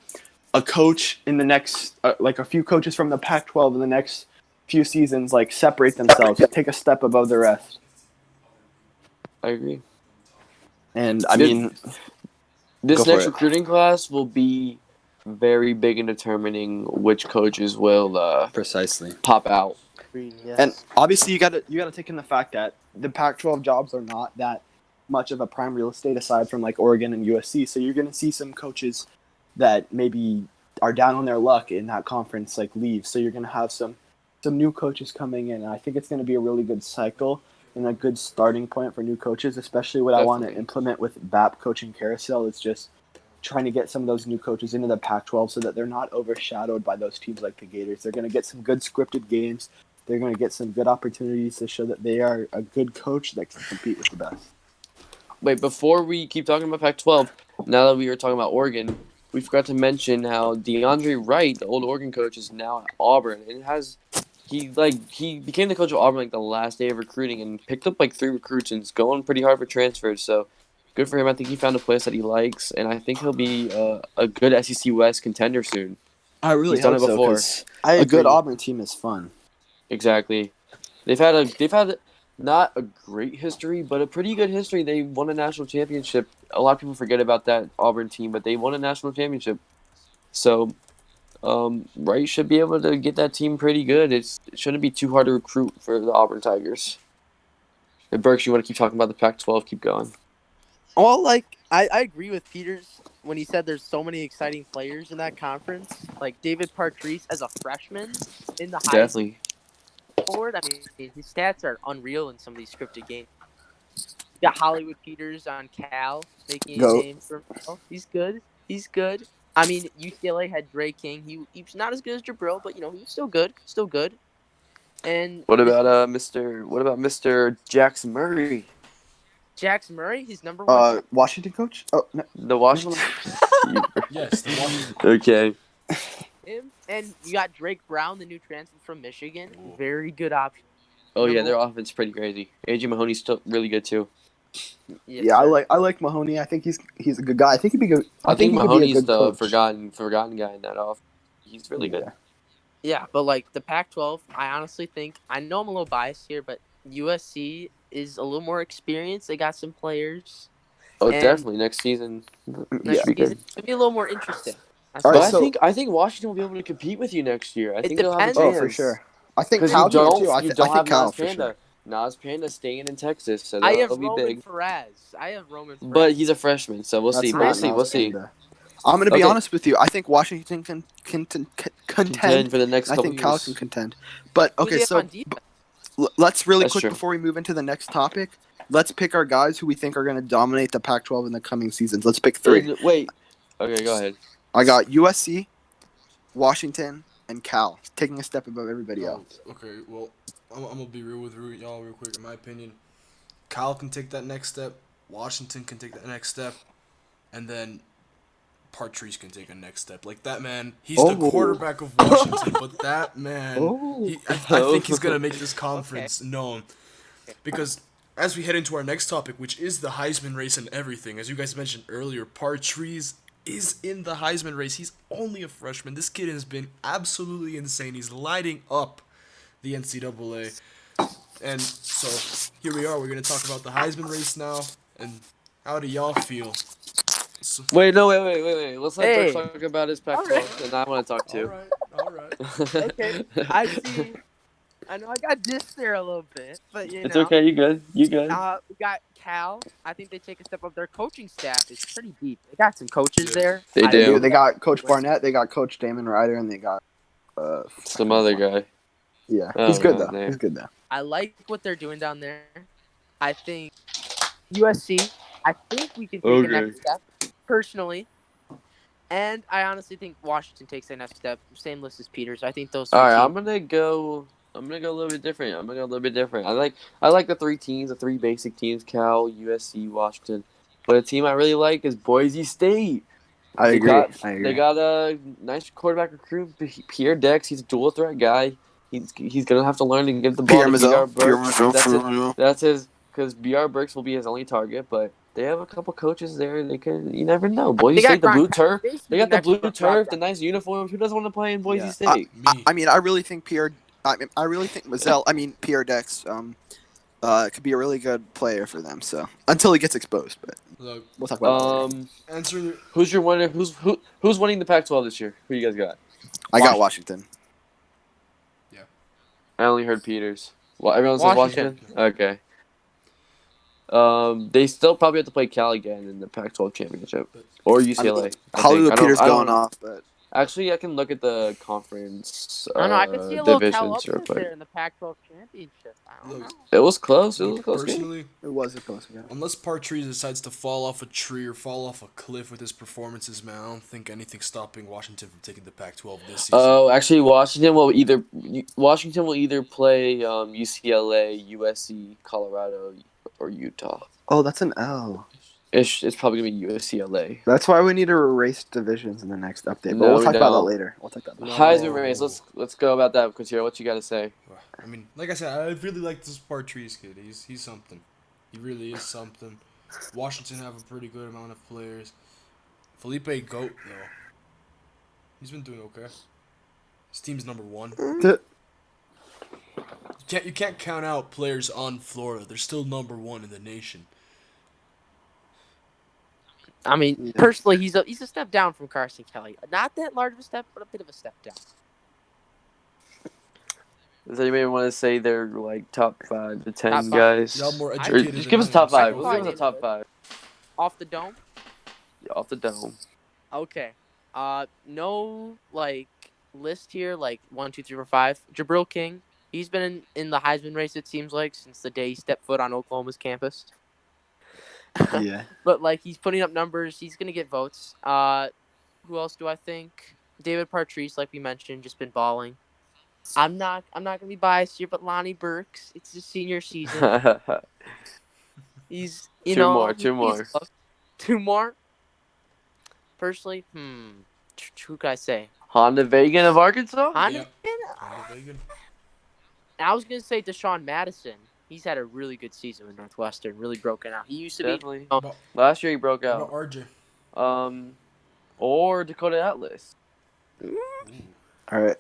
a coach in the next like a few coaches from the Pac-12 in the next few seasons like separate themselves, take a step above the rest. I agree. And I This, mean, this go for next it. recruiting class will be very big in determining which coaches will Precisely. pop out. Yes. And obviously, you gotta take in the fact that the Pac-12 jobs are not that much of a prime real estate aside from like Oregon and USC. So you're gonna see some coaches that maybe are down on their luck in that conference like leave. So you're gonna have some new coaches coming in. And I think it's gonna be a really good cycle and a good starting point for new coaches. Especially what I want to Definitely. implement with BAP coaching carousel is just trying to get some of those new coaches into the Pac-12 so that they're not overshadowed by those teams like the Gators. They're going to get some good scripted games. They're going to get some good opportunities to show that they are a good coach that can compete with the best. Wait, before we keep talking about Pac-12, now that we were talking about Oregon, we forgot to mention how DeAndre Wright, the old Oregon coach, is now at Auburn, and he became the coach of Auburn like the last day of recruiting and picked up like 3 recruits and is going pretty hard for transfers. So good for him. I think he found a place that he likes, and I think he'll be a good SEC West contender soon. I really He's done hope it so before. because I a good agree. Auburn team is fun. Exactly. They've had not a great history, but a pretty good history. They won a national championship. A lot of people forget about that Auburn team, but they won a national championship. So, Wright should be able to get that team pretty good. It shouldn't be too hard to recruit for the Auburn Tigers. And Burks, you want to keep talking about the Pac-12? Keep going. Well, like I agree with Peters when he said there's so many exciting players in that conference. Like David Partreese as a freshman in the Heisman Definitely. Award. I mean, his stats are unreal in some of these scripted games. You got Hollywood Peters on Cal making a Go. name for himself. He's good. He's good. I mean, UCLA had Dre King. He was not as good as Jabril, but he was still good. Still good. And What this about Mr. Jackson Murray, Jackson Murray, he's number one. Washington coach? Oh, no, the never Washington mind. receiver? Yes, the Washington. Okay. Him and you got Drake Brown, the new transfer from Michigan. Very good option. Oh yeah, Number their one. offense is pretty crazy. AJ Mahoney's still really good too. Yes, Yeah, sir. I like Mahoney. I think he's a good guy. I think he'd be good. I I think think he could be a Mahoney's good the coach. forgotten guy in that off. He's really good. Yeah. Yeah, but like the Pac-12, I honestly think I know I'm a little biased here, but USC is a little more experienced. They got some players, Oh, and definitely next season it Yeah. should next be season good. it's gonna be a little more interesting. That's All But right. all. So, I think Washington will be able to compete with you next year. I It think they'll have a depends. oh, for chance sure. I think because Cal can too. you I don't think have Cal Nas for sure. Panda. Nas Panda staying in Texas, so I that'll have be Roman big. Perez. I have Roman But Perez. he's a freshman, so we'll see. That's We'll not see. I Nas We'll see. Panda. I'm going to be Okay, honest with you. I think Washington can contend, contend for the next and I couple think Cal can years. contend. But who do okay, they have so on defense? let's really That's quick true. before we move into the next topic. Let's pick our guys who we think are going to dominate the Pac-12 in the coming seasons. Let's pick 3. Wait. Okay, go ahead. I got USC, Washington, and Cal taking a step above everybody Oh, else. okay. Well, I'm gonna be real with y'all real quick. In my opinion, Cal can take that next step. Washington can take that next step, and then Partreese can take a next step. Like that man, he's the Oh. quarterback of Washington, but that man, Oh. I think he's gonna make this conference known, because as we head into our next topic, which is the Heisman race and everything, as you guys mentioned earlier, Partreese is in the Heisman race. He's only a freshman. This kid has been absolutely insane. He's lighting up the NCAA. And so here we are. We're gonna talk about the Heisman race now. And how do y'all feel? So, Wait. Let's let Burks Hey, talk about his all right, Pac-12, and I want to talk all too. right, all right. okay. I see. I know I got dissed there a little bit, but It's okay. You good? You good? We got Cal. I think they take a step up. Their coaching staff is pretty deep. They got some coaches Yeah. there. They I They do. do. They got Coach Barnett. They got Coach Damon Ryder, and they got Some other guy. Yeah, I he's don't good know his though. name. He's good though. I like what they're doing down there. I think USC. I think we can take a next step, personally. And I honestly think Washington takes a next step. Same list as Peters. I think those All three right, teams. I'm gonna go. I'm gonna go a little bit different. I'm gonna go a little bit different. I like the three teams, the three basic teams: Cal, USC, Washington. But a team I really like is Boise State. I They agree. got I agree. they got a nice quarterback recruit, Pierre Dex. He's a dual threat guy. He's gonna have to learn to give the ball Pierre to Mazel. Br Burks. That's his because Br Burks will be his only target. But they have a couple coaches there. You never know. Boise They got State, the blue Grant turf. Basically They the got the next blue drop turf, the down. nice uniforms. Who doesn't want to play in Boise Yeah. State? Me. I mean, I really think Mazel. I mean, Pierre Dex. Could be a really good player for them. So until he gets exposed, but Look, we'll talk about that later. answer. Who's your winner? Who's winning the Pac-12 this year? Who you guys got? I got Washington. I only heard Peters. Well, everyone says Washington. Washington. Okay. They still probably have to play Cal again in the Pac-12 championship or UCLA. Hollywood Peters I going don't. off, but Actually, I can look at the conference I don't know. I could see a little Cal divisions real upset quick. there in the Pac-12 championship. I don't Look, know. It was close. It was a look, close game. personally, it was a close game. unless Partridge decides to fall off a tree or fall off a cliff with his performances, man, I don't think anything's stopping Washington from taking the Pac-12 this season. Oh, actually, Washington will either play UCLA, USC, Colorado, or Utah. Oh, that's an L. It's probably gonna be UCLA. That's why we need to erase divisions in the next update. But No, we'll we talk about that don't. later. We'll talk about that. No. Heisman race. Let's go about that, Quintero. What you got to say? I mean, like I said, I really like this Partridge kid. He's something. He really is something. Washington have a pretty good amount of players. Felipe Goat, though, he's been doing okay. His team's number one. You can't count out players on Florida. They're still number one in the nation. I mean, personally, he's a step down from Carson Kelly. Not that large of a step, but a bit of a step down. Does anybody want to say they're like top 5 to 10 Top 5. guys? Y'all more Or educated just than give us I top am, 5. so- Let's give us a top 5 Off the dome? off the dome. Okay. No, list here, 1, 2, 3, 4, 5. Jabril King. He's been in the Heisman race, it seems like, since the day he stepped foot on Oklahoma's campus. Yeah. But, he's putting up numbers. He's going to get votes. Who else do I think? David Partridge, like we mentioned, just been balling. I'm not going to be biased here, but Lonnie Burks. It's his senior season. He's, Two more. Two more? Personally, who can I say? Honda Vagan of Arkansas? Honda? Vegan. I was going to say Deshaun Madison. He's had a really good season with Northwestern, really broken out. He used to Definitely. be. Last year he broke What about out. RJ? Or Dakota Atlas. All right.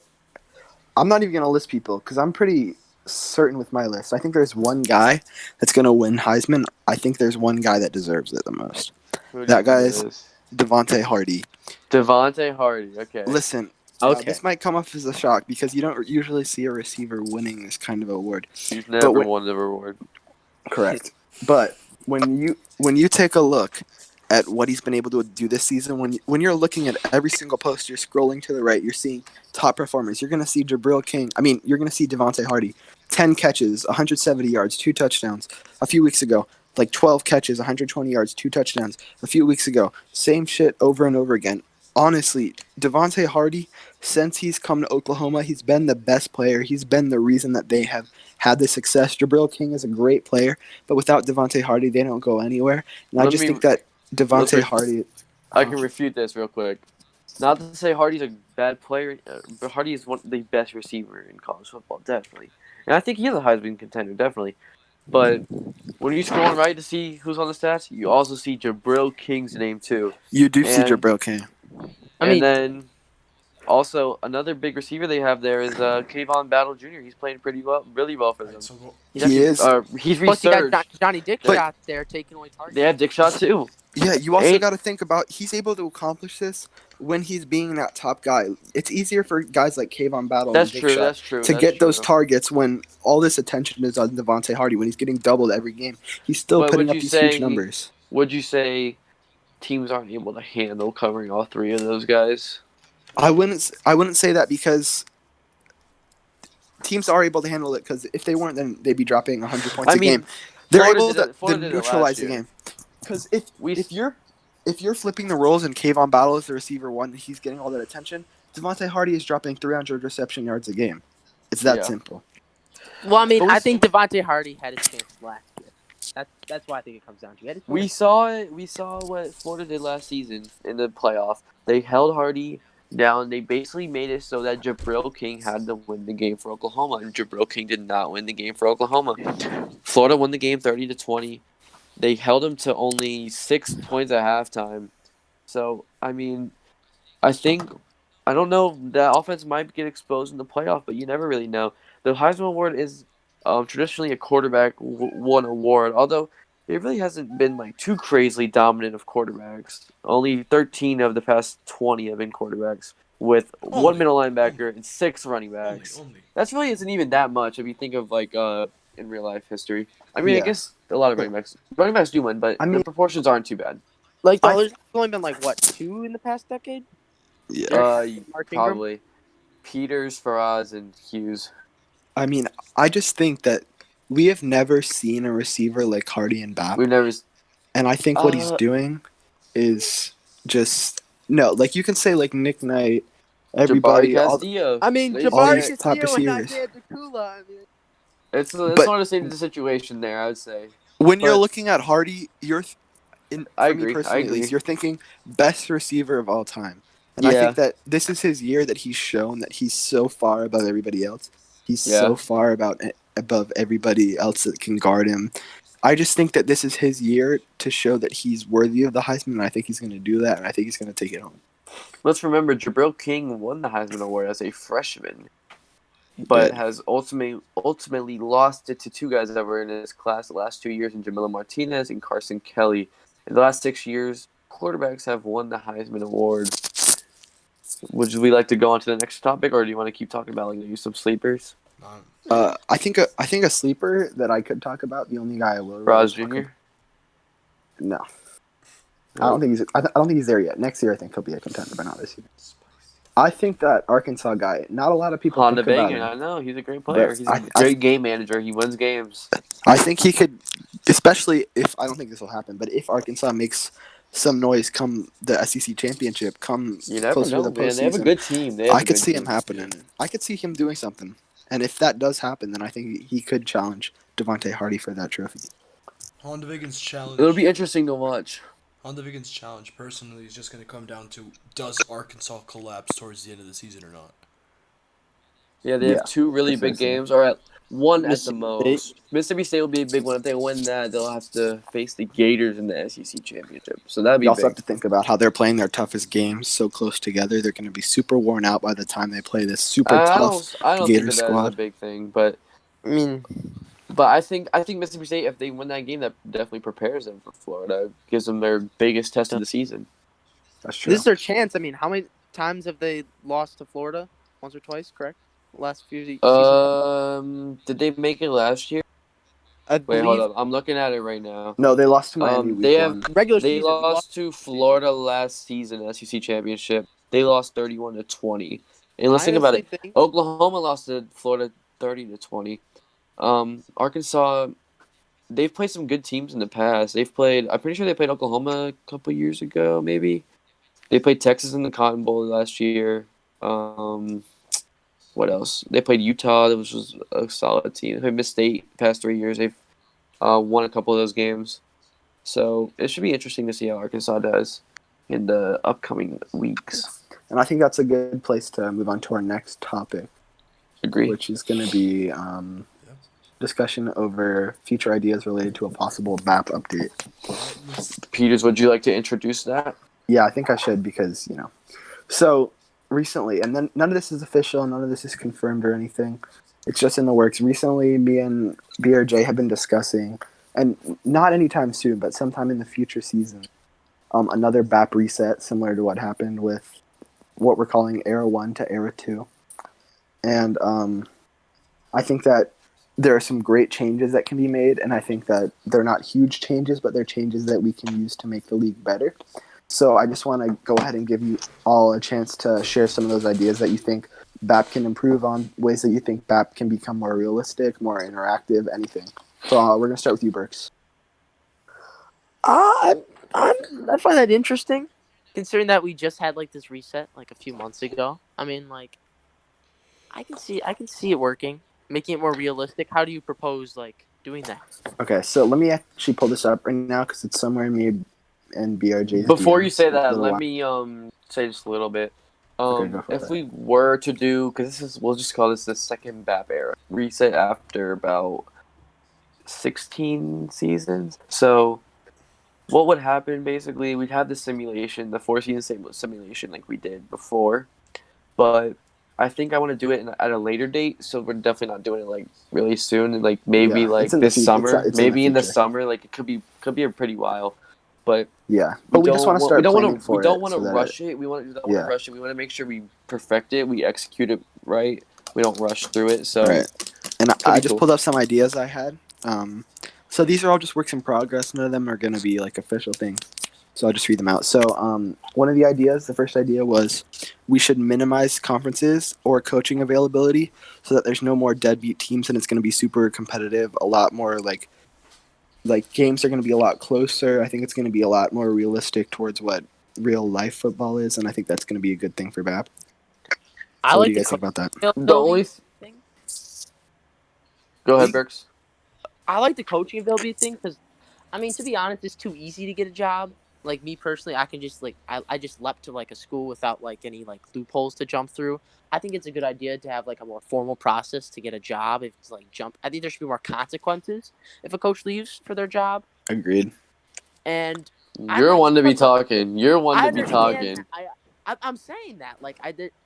I'm not even gonna list people because I'm pretty certain with my list. I think there's one guy that's gonna win Heisman. I think there's one guy that deserves it the most. That guy is Devontae Hardy. Devontae Hardy. Okay. Listen, this might come off as a shock because you don't usually see a receiver winning this kind of award. He's never won the award. Correct. But when you take a look at what he's been able to do this season, when you're looking at every single post, you're scrolling to the right, you're seeing top performers. You're gonna see Jabril King. You're gonna see Devontae Hardy, 10 catches, 170 yards, 2 touchdowns. A few weeks ago, 12 catches, 120 yards, 2 touchdowns. A few weeks ago, same shit over and over again. Honestly, Devontae Hardy, since he's come to Oklahoma, he's been the best player. He's been the reason that they have had the success. Jabril King is a great player, but without Devontae Hardy, they don't go anywhere. And I just think that Devontae Hardy... I can refute this real quick. Not to say Hardy's a bad player, but Hardy is one of the best receiver in college football, definitely. And I think he is a Heisman contender, definitely. But when you scroll right to see who's on the stats, you also see Jabril King's name too. You do see Jabril King. And then also another big receiver they have there is Kayvon Battle Jr. He's playing really well for them. He is. He's Plus, you resurged. got Johnny Dickshot there taking away targets. They have Dickshot too. Yeah, you also got to think about he's able to accomplish this when he's being that top guy. It's easier for guys like Kayvon Battle and Dickshot to get those targets when all this attention is on Devontae Hardy. When he's getting doubled every game, he's still putting up these huge numbers. Would you say teams aren't able to handle covering all three of those guys? I wouldn't say that because teams are able to handle it because if they weren't, then they'd be dropping 100 points I a game. mean, They're Florida able did it. to Florida did it neutralize last the year. game. Because We if you're flipping the roles and Kayvon Battle is the receiver one, he's getting all that attention. Devontae Hardy is dropping 300 reception yards a game. It's that Yeah. simple. Well, I mean, But we I s- think Devontae Hardy had his chances last year. That's why I think it comes down to. He had his We chances. saw it. We saw what Florida did last season in the playoff. They held Hardy down. They basically made it so that Jabril King had to win the game for Oklahoma, and Jabril King did not win the game for Oklahoma. Florida won the game 30-20. They held him to only 6 points at halftime. So I mean, I don't know. That offense might get exposed in the playoff, but you never really know. The Heisman Award is traditionally a quarterback won award, although it really hasn't been like too crazily dominant of quarterbacks. Only 13 of the past 20 have been quarterbacks with one Only. middle linebacker and 6 running Only. backs. Only. That's really isn't even that much if you think of like in real life history. I mean, I Yeah. guess a lot of running backs do win, but I the mean- proportions aren't too bad. Like, I there's only been like what 2 in the past decade? Yeah. Mark Ingram? Probably Peters, Faraz, and Hughes. I mean, I just think that we have never seen a receiver like Hardy and BAP. We've never. And I think what he's Uh, doing is just no. Like you can say like Nick Knight, Jabari everybody, all Castillo. I mean, They all Jabari these say- top Castillo and receivers. Isaiah Dakula. I mean, It's But- sort of the same situation there, I would say. when you're But- looking at Hardy, I for me agree, personally I at least, agree. you're thinking best receiver of all time. And I Yeah. think that this is his year that he's shown that he's so far above everybody else. He's Yeah. so far above everybody else that can guard him. I just think that this is his year to show that he's worthy of the Heisman, and I think he's going to do that, and I think he's going to take it home. Let's remember, Jabril King won the Heisman Award as a freshman, but did. has ultimately lost it to 2 guys that were in his class the last 2 years, in Jamila Martinez and Carson Kelly. In the last 6 years, quarterbacks have won the Heisman Award. Would we like to go on to the next topic, or do you want to keep talking about like maybe some sleepers? I think a sleeper that I could talk about. The only guy I will. Raz talk Jr. about- No, I don't think he's. I don't think he's there yet. Next year, I think he'll be a contender, but not this year. I think that Arkansas guy. Not a lot of people Honda think about Bagan, him. I know he's a great player. But He's a I- great game manager. He wins games. I think he could, especially if I don't think this will happen, but if Arkansas makes some noise come the SEC championship, come You never closer know, to the man. They have a postseason, good team. They have I a could good see team. him happening. I could see him doing something, and if that does happen, then I think he could challenge Devontae Hardy for that trophy. Honda Vigan's challenge. It'll be interesting to watch. Honda Vigan's challenge personally is just going to come down to does Arkansas collapse towards the end of the season or not? Yeah, they Yeah, have 2 really big precisely. games, or one at the Mississippi most. Mississippi State will be a big one. If they win that, they'll have to face the Gators in the SEC championship. So that'd be You also big. have to think about how they're playing their toughest games so close together. They're going to be super worn out by the time they play this super I tough don't Gator think that is a squad. big thing, but I mean, I think Mississippi State, if they win that game, that definitely prepares them for Florida. Gives them their biggest test of the season. That's true. this is their chance. I mean, how many times have they lost to Florida? Once or twice, correct? Last few seasons. Did they make it last year? I Wait, believe hold up. I'm looking at it right now. No, they lost to Miami They week have- one. regular They season. we lost to Florida last season, SEC championship. They lost 31-20. And let's think about it. honestly think- Oklahoma lost to Florida 30-20. Arkansas, they've played some good teams in the past. I'm pretty sure they played Oklahoma a couple years ago, maybe. They played Texas in the Cotton Bowl last year. What else? They played Utah, which was a solid team. They played Miss State the past 3 years. They've won a couple of those games. So it should be interesting to see how Arkansas does in the upcoming weeks. And I think that's a good place to move on to our next topic, Agree. which is going to be discussion over future ideas related to a possible BAP update. Peters, would you like to introduce that? Yeah, I think I should because, So recently, and then none of this is official, none of this is confirmed or anything. It's just in the works. Recently, me and BRJ have been discussing, and not anytime soon, but sometime in the future season, another BAP reset similar to what happened with what we're calling Era 1 to Era 2. And I think that there are some great changes that can be made, and I think that they're not huge changes, but they're changes that we can use to make the league better. So I just want to go ahead and give you all a chance to share some of those ideas that you think BAP can improve on, ways that you think BAP can become more realistic, more interactive, anything. So we're going to start with you, Burks. I find that interesting, considering that we just had like this reset like a few months ago. I mean, like, I can see it working, making it more realistic. How do you propose like doing that? Okay, so let me actually pull this up right now because it's somewhere in me and BRJ's Before you DMs say a that, little let while. me say just a little bit. Okay, go for If it. we were to do, because we'll just call this the second BAP era reset after about 16 seasons. So what would happen basically? We'd have the simulation, the 4 season simulation like we did before, but I think I want to do it at a later date. So we're definitely not doing it like really soon. Like maybe Yeah, it's like in the this summer, it's in the maybe in the future. summer. Like it could be a pretty while, but Yeah, but we just want to start planning we for don't it want to so that rush it. We don't want to yeah, rush it. We want to make sure we perfect it. We execute it right. We don't rush through it. So right. And could I be just cool. pulled up some ideas I had. So these are all just works in progress. None of them are going to be like official things. So I'll just read them out. So one of the ideas, the first idea was we should minimize conferences or coaching availability so that there's no more deadbeat teams and it's going to be super competitive. A lot more like games are going to be a lot closer. I think it's going to be a lot more realistic towards what real life football is, and I think that's going to be a good thing for BAP. I So what do like you the guys think about that? The availability only thing. go ahead, Burks. I like the coaching availability thing because, I mean, to be honest, it's too easy to get a job. Like me personally, I can just like I just leapt to like a school without like any like loopholes to jump through. I think it's a good idea to have like a more formal process to get a job. If it's like jump, I think there should be more consequences if a coach leaves for their job. Agreed. And I'm You're not one to be saying, like, talking. You're one I to be understand talking. that. I'm saying that like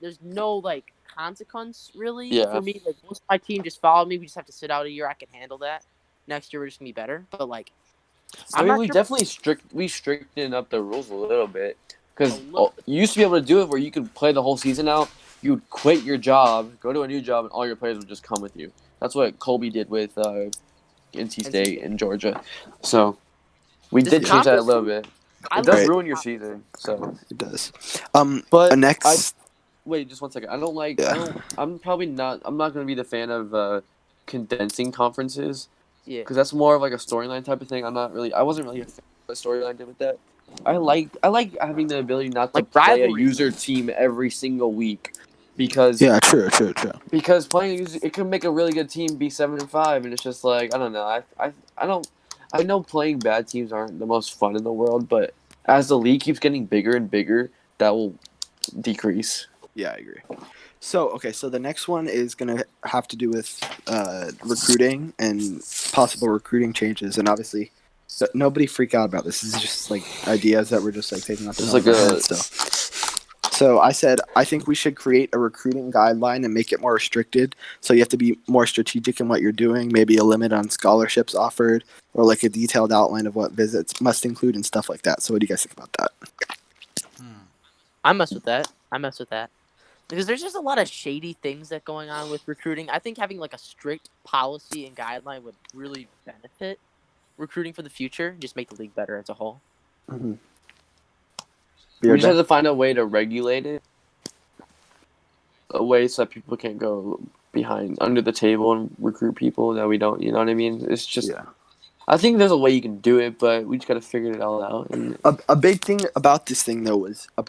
there's no like consequence really Yeah. for me. Like most of my team just followed me. We just have to sit out a year. I can handle that. Next year we're just gonna be better. But like I I'm mean, not we sure definitely strictened up the rules a little bit a because little bit. you used to be able to do it where you could play the whole season out. You would quit your job, go to a new job, and all your players would just come with you. That's what Colby did with NC State and Georgia. So we This did change that a conference little thing, bit. I It does love Right. this ruin your conference. season. So, It does. but I Next, wait just one second. I don't like. I yeah, don't. I'm probably not. I'm not going to be the fan of condensing conferences Yeah. because that's more of like a storyline type of thing. I'm not really. I wasn't really a fan of what storyline did with that. I like having the ability not to Like play a rivalry. user team every single week because yeah, true. playing a user it can make a really good team be 7-5 and it's just like I don't know. I don't. I know playing bad teams aren't the most fun in the world, but as the league keeps getting bigger and bigger, that will decrease. Yeah, I agree. So okay, so the next one is gonna have to do with recruiting and possible recruiting changes, and obviously, nobody freak out about this. This is just like ideas that we're just like taking off the Just top like of our a heads. So I said I think we should create a recruiting guideline and make it more restricted. So you have to be more strategic in what you're doing. Maybe a limit on scholarships offered, or like a detailed outline of what visits must include and stuff like that. So what do you guys think about that? I mess with that. Because there's just a lot of shady things that going on with recruiting. I think having like a strict policy and guideline would really benefit recruiting for the future. Just make the league better as a whole. Mm-hmm. we just have to find a way to regulate it, a way so that people can't go behind under the table and recruit people that we don't. You know what I mean? It's just Yeah. I think there's a way you can do it, but we just got to figure it all out. And A big thing about this thing though was a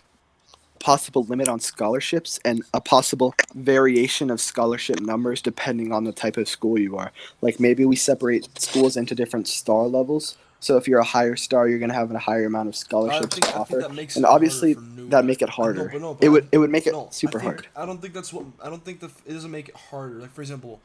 possible limit on scholarships and a possible variation of scholarship numbers depending on the type of school you are. Like maybe we separate schools into different star levels. So if you're a higher star, you're going to have a higher amount of scholarships to I think offer, that makes and it harder obviously for new that guys. make it I know, harder. but no, It but would make it no. super hard. I don't think that's what. I don't think it doesn't make it harder. Like for example,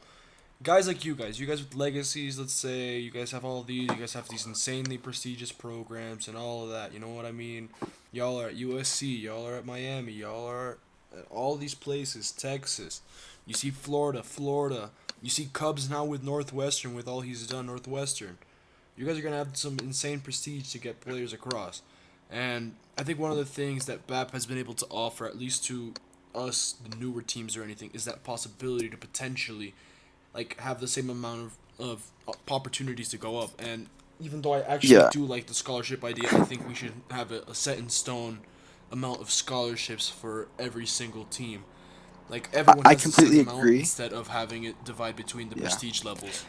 guys like you guys with legacies. Let's say you guys have all these. You guys have these insanely prestigious programs and all of that. You know what I mean? Y'all are at USC. Y'all are at Miami. Y'all are at all these places. Texas. You see Florida. You see Cubs now with Northwestern with all he's done Northwestern. You guys are gonna have some insane prestige to get players across, and I think one of the things that BAP has been able to offer, at least to us, the newer teams or anything, is that possibility to potentially, like, have the same amount of opportunities to go up. And even though I actually Yeah. do like the scholarship idea, I think we should have a set in stone amount of scholarships for every single team. Like everyone I has the same completely amount agree. instead of having it divide between the Yeah. prestige levels.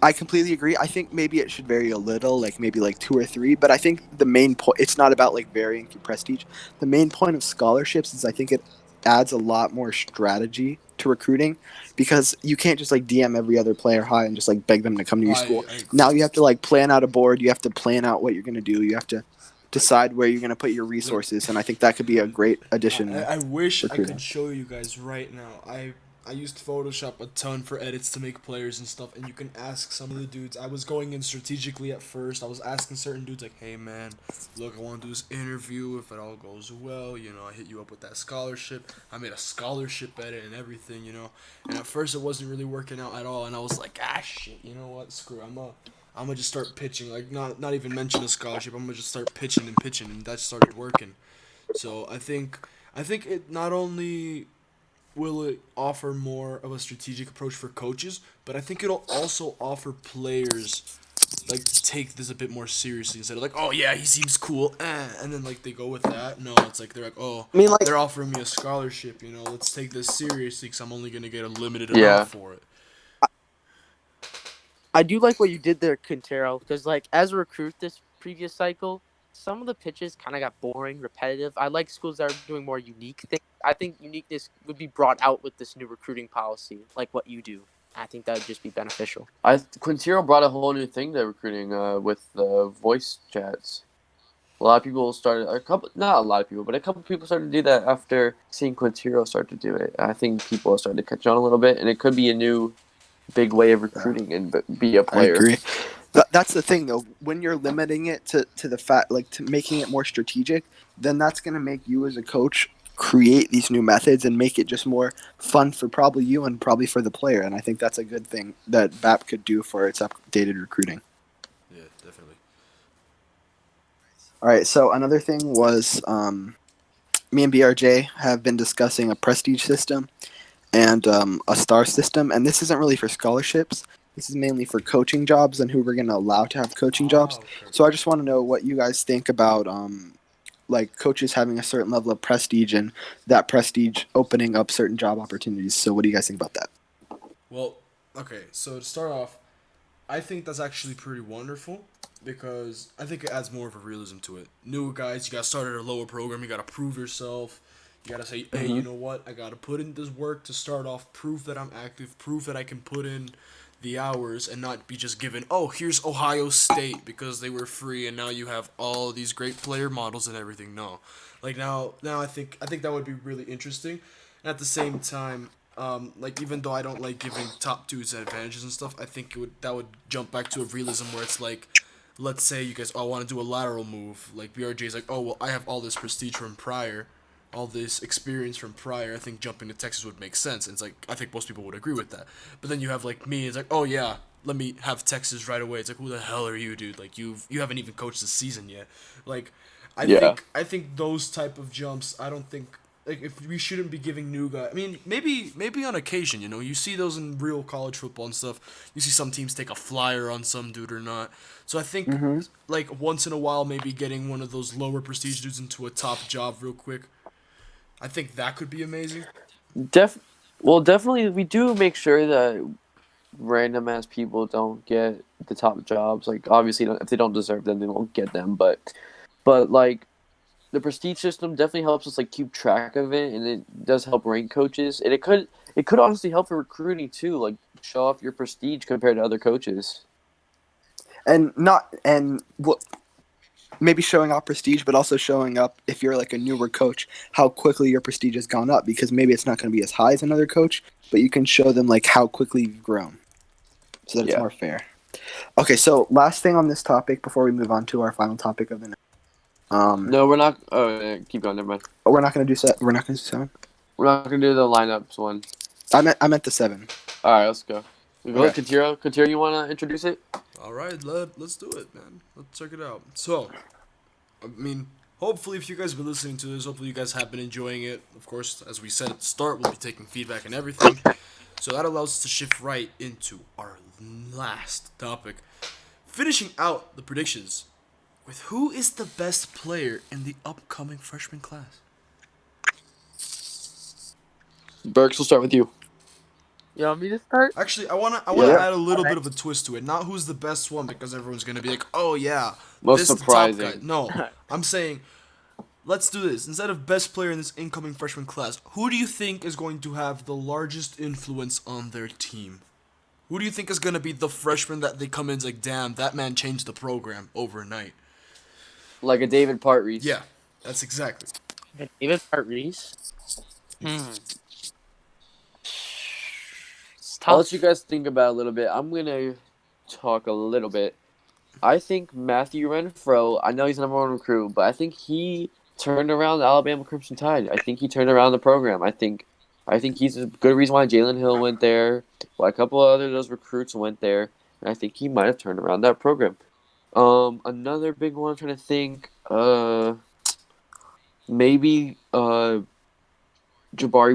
I completely agree. I think maybe it should vary a little, like maybe like 2 or 3. But I think the main point, it's not about like varying through prestige. The main point of scholarships is I think it adds a lot more strategy to recruiting because you can't just like DM every other player high and just like beg them to come to your school. I agree. Now you have to like plan out a board. You have to plan out what you're going to do. You have to decide where you're going to put your Look, resources. And I think that could be a great addition with I wish I could recruiting. show you guys right now. I used Photoshop a ton for edits to make players and stuff, and you can ask some of the dudes. I was going in strategically at first. I was asking certain dudes like, "Hey man, look, I want to do this interview. If it all goes well, I hit you up with that scholarship." I made a scholarship edit and everything, And at first, it wasn't really working out at all, and I was like, "Ah shit, you know what? Screw. I'm gonna just start pitching. Like not even mention a scholarship. I'm gonna just start pitching, and that started working. So I think it not only will it offer more of a strategic approach for coaches, but I think it'll also offer players like to take this a bit more seriously instead of like, oh yeah, he seems cool, and then like they go with that. No, it's like they're like, oh, I mean, like, they're offering me a scholarship, let's take this seriously because I'm only gonna get a limited Yeah. amount for it. I do like what you did there, Quintero, because like as a recruit this previous cycle, some of the pitches kind of got boring, repetitive. I like schools that are doing more unique things. I think uniqueness would be brought out with this new recruiting policy, like what you do. I think that would just be beneficial. Quintero brought a whole new thing to recruiting with the voice chats. A lot of people started not a lot of people, but a couple people started to do that after seeing Quintero start to do it. I think people are starting to catch on a little bit, and it could be a new big way of recruiting and be a I player. agree. That's the thing, though. When you're limiting it to the fact, like to making it more strategic, then that's going to make you as a coach create these new methods and make it just more fun for probably you and probably for the player. And I think that's a good thing that BAP could do for its updated recruiting. Yeah, definitely. All right. So another thing was me and BRJ have been discussing a prestige system and a star system. And this isn't really for scholarships. This is mainly for coaching jobs and who we're going to allow to have coaching jobs. Okay. So I just want to know what you guys think about like coaches having a certain level of prestige and that prestige opening up certain job opportunities. So what do you guys think about that? Well, okay. So to start off, I think that's actually pretty wonderful because I think it adds more of a realism to it. New guys, you got started at a lower program, you got to prove yourself. You got to say, hey, you know what? I got to put in this work to start off, prove that I'm active, prove that I can put in the hours and not be just given, oh, here's Ohio State because they were free and now you have all these great player models and everything. No. Like now I think that would be really interesting. And at the same time, like even though I don't like giving top dudes advantages and stuff, I think that would jump back to a realism where it's like, let's say you guys all want to do a lateral move, like BRJ's like, oh well, I have all this prestige from prior, all this experience from prior. I think jumping to Texas would make sense. And it's like I think most people would agree with that. But then you have like me, it's like, oh yeah, let me have Texas right away. It's like, who the hell are you, dude? Like you haven't even coached this season yet. Like I think those type of jumps, I don't think like if we shouldn't be giving new guys. I mean, maybe on occasion, you see those in real college football and stuff. You see some teams take a flyer on some dude or not. So I think like once in a while, maybe getting one of those lower prestige dudes into a top job real quick. I think that could be amazing. Definitely, we do make sure that random ass people don't get the top jobs. Like, obviously, if they don't deserve them, they won't get them. But like, the prestige system definitely helps us like keep track of it, and it does help rank coaches, and it could honestly help for recruiting too. Like, show off your prestige compared to other coaches. And not and what maybe showing off prestige, but also showing up if you're like a newer coach, how quickly your prestige has gone up because maybe it's not going to be as high as another coach, but you can show them like how quickly you've grown so that it's Yeah. more fair. Okay, so last thing on this topic before we move on to our final topic of the night. No, we're not. Oh, yeah, keep going. Never mind. We're not going to do set. We're not going to do 7. We're not gonna do the lineups one. I meant the 7. All right, let's go. We go Okay. with Quintero. Quintero, you wanna introduce it? All right, let's do it, man. Let's check it out. So, I mean, hopefully, if you guys have been listening to this, hopefully you guys have been enjoying it. Of course, as we said at the start, we'll be taking feedback and everything. So that allows us to shift right into our last topic, finishing out the predictions with who is the best player in the upcoming freshman class. Burks, we'll start with you. You want me to start? Actually, I wanna Yeah. add a little Alright. bit of a twist to it. Not who's the best one, because everyone's gonna be like, oh yeah, Most this is the top guy. surprising. No, I'm saying, let's do this. Instead of best player in this incoming freshman class, who do you think is going to have the largest influence on their team? Who do you think is gonna be the freshman that they come in like, damn, that man changed the program overnight? Like a David Part-Reese. Yeah, that's exactly. David Reese. It's I'll tough. let you guys think about it a little bit. I'm going to talk a little bit. I think Matthew Renfro, I know he's the number one recruit, but I think he turned around the Alabama Crimson Tide. I think he turned around the program. I think he's a good reason why Jalen Hill went there, why a couple of other those recruits went there, and I think he might have turned around that program. Another big one I'm trying to think, maybe Jabari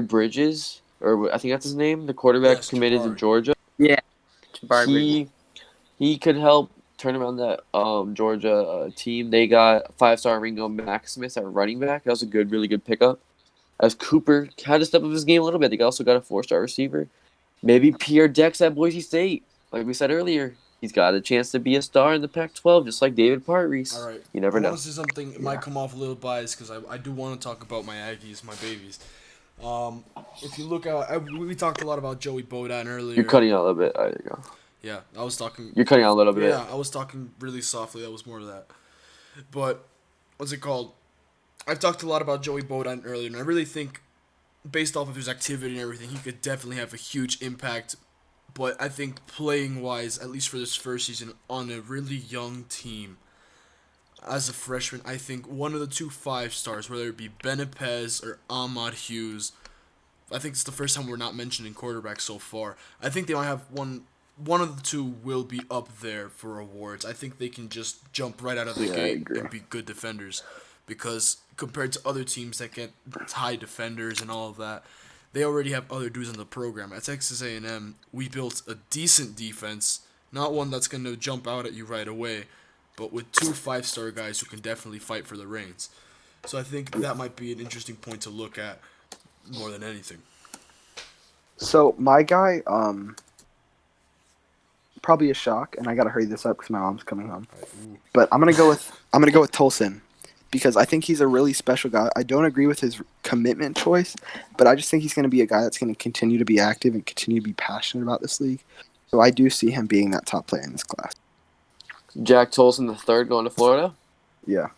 Bridges, or I think that's his name, the quarterback Yes, committed to Jabari. Georgia. Yeah. Jabari Bridges. He could help turn around that Georgia team. They got 5-star Ringo Maximus at running back. That was a really good pickup. As Cooper had to step up his game a little bit, they also got a 4-star receiver. Maybe Pierre Dex at Boise State. Like we said earlier, he's got a chance to be a star in the Pac-12, just like David Part-Reese. All right. You never I know. want to say something. It might come off a little biased because I do want to talk about my Aggies, my babies. If you look out, we talked a lot about Joey Bodan earlier. You're cutting out a little bit. There you go. Yeah, I was talking. You're cutting out a little bit. Yeah, I was talking really softly. That was more of that. But what's it called? I've talked a lot about Joey Bodan earlier, and I really think, based off of his activity and everything, he could definitely have a huge impact. But I think playing wise, at least for this first season, on a really young team, as a freshman, I think one of the two 5-stars, whether it be Benepez or Ahmad Hughes, I think it's the first time we're not mentioning quarterbacks so far. I think they might have one. One of the two will be up there for awards. I think they can just jump right out of the Yeah, I gate agree. and be good defenders, because compared to other teams that get high defenders and all of that, they already have other dudes in the program. At Texas A&M, we built a decent defense, not one that's going to jump out at you right away, but with two 5-star guys who can definitely fight for the reins. So I think that might be an interesting point to look at more than anything. So my guy, probably a shock, and I gotta hurry this up because my mom's coming home. But I'm gonna go with Tolson, because I think he's a really special guy. I don't agree with his commitment choice, but I just think he's gonna be a guy that's gonna continue to be active and continue to be passionate about this league. So I do see him being that top player in this class. Jack Tolson III going to Florida. Yeah.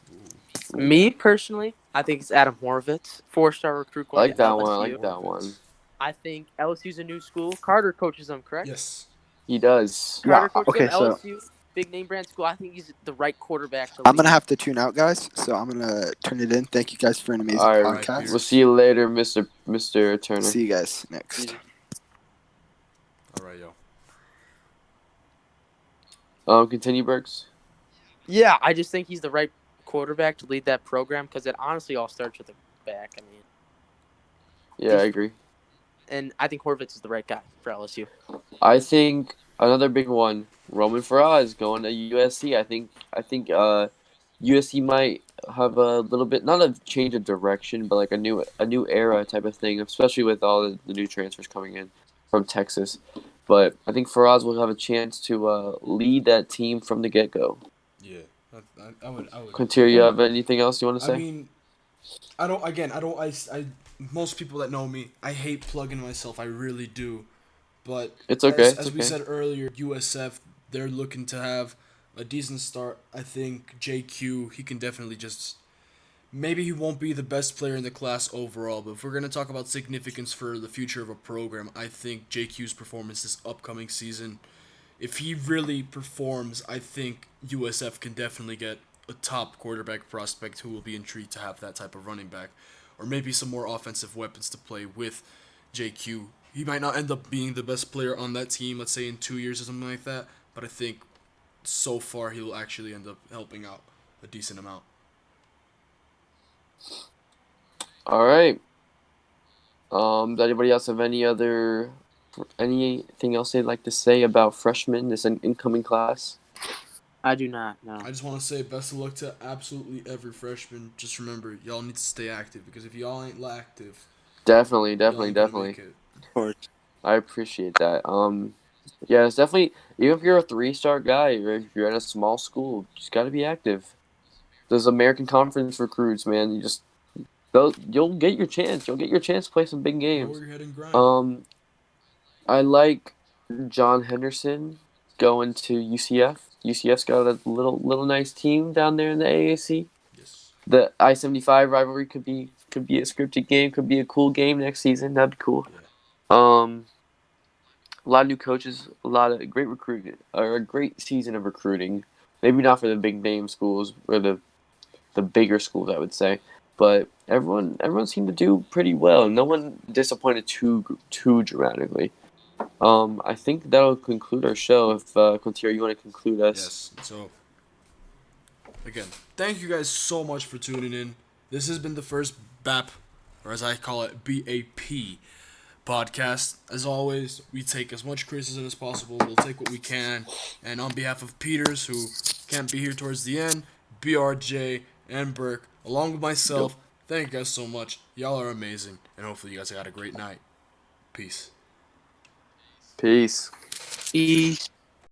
Me personally, I think it's Adam Horvitz, 4-star recruit I going like to that LSU. one. I like that one. I think LSU's a new school. Carter coaches them, correct? Yes. He does. Yeah, Carter coaches okay, them. so- LSU, big name brand school. I think he's the right quarterback to I'm lead. gonna have to tune out, guys. So I'm gonna turn it in. Thank you guys for an amazing All right, podcast. we'll see you later, Mr. Turner. See you guys next. All right, yo. Continue, Burks. Yeah, I just think he's the right quarterback to lead that program because it honestly all starts with the back. I mean, Yeah, I agree. and I think Horvitz is the right guy for LSU. I think another big one, Roman Faraz going to USC. I think USC might have a little bit, not a change of direction, but like a new era type of thing, especially with all the new transfers coming in from Texas. But I think Faraz will have a chance to lead that team from the get-go. Yeah, I would. Quintero, you have anything else you want to say? I mean, most people that know me, I hate plugging myself. I really do. But It's okay. As we said earlier, USF, they're looking to have a decent start. I think JQ, he can definitely just. Maybe he won't be the best player in the class overall, but if we're going to talk about significance for the future of a program, I think JQ's performance this upcoming season, if he really performs, I think USF can definitely get a top quarterback prospect who will be intrigued to have that type of running back. Or maybe some more offensive weapons to play with JQ. He might not end up being the best player on that team, let's say in 2 years or something like that, but I think so far he'll actually end up helping out a decent amount. All right. Does anybody else have anything else they'd like to say about freshmen, this incoming class? I do not. No. I just want to say best of luck to absolutely every freshman. Just remember, y'all need to stay active, because if y'all ain't active, Definitely, Y'all definitely, ain't gonna definitely. make it. Of course. I appreciate that. Yeah, it's definitely even if you're a 3-star guy or if you're at a small school, you just got to be active. Those American Conference recruits, man, you'll get your chance. You'll get your chance to play some big Lower games. your head and grind. Um, I like John Henderson going to UCF. UCF's got a little nice team down there in the AAC. Yes. The I-75 rivalry could be a scripted game, could be a cool game next season. That'd be cool. Yeah. Um, a lot of new coaches, a lot of great recruiting, or a great season of recruiting. Maybe not for the big name schools or the bigger schools, I would say, but everyone seemed to do pretty well. No one disappointed too dramatically. I think that'll conclude our show. If Quintero, you want to conclude us? Yes. So again, thank you guys so much for tuning in. This has been the first BAP, or as I call it, BAP podcast. As always, we take as much criticism as possible. We'll take what we can. And on behalf of Peters, who can't be here towards the end, BRJ, and Burke, along with myself, thank you guys so much. Y'all are amazing. And hopefully you guys had a great night. Peace. Peace. Peace.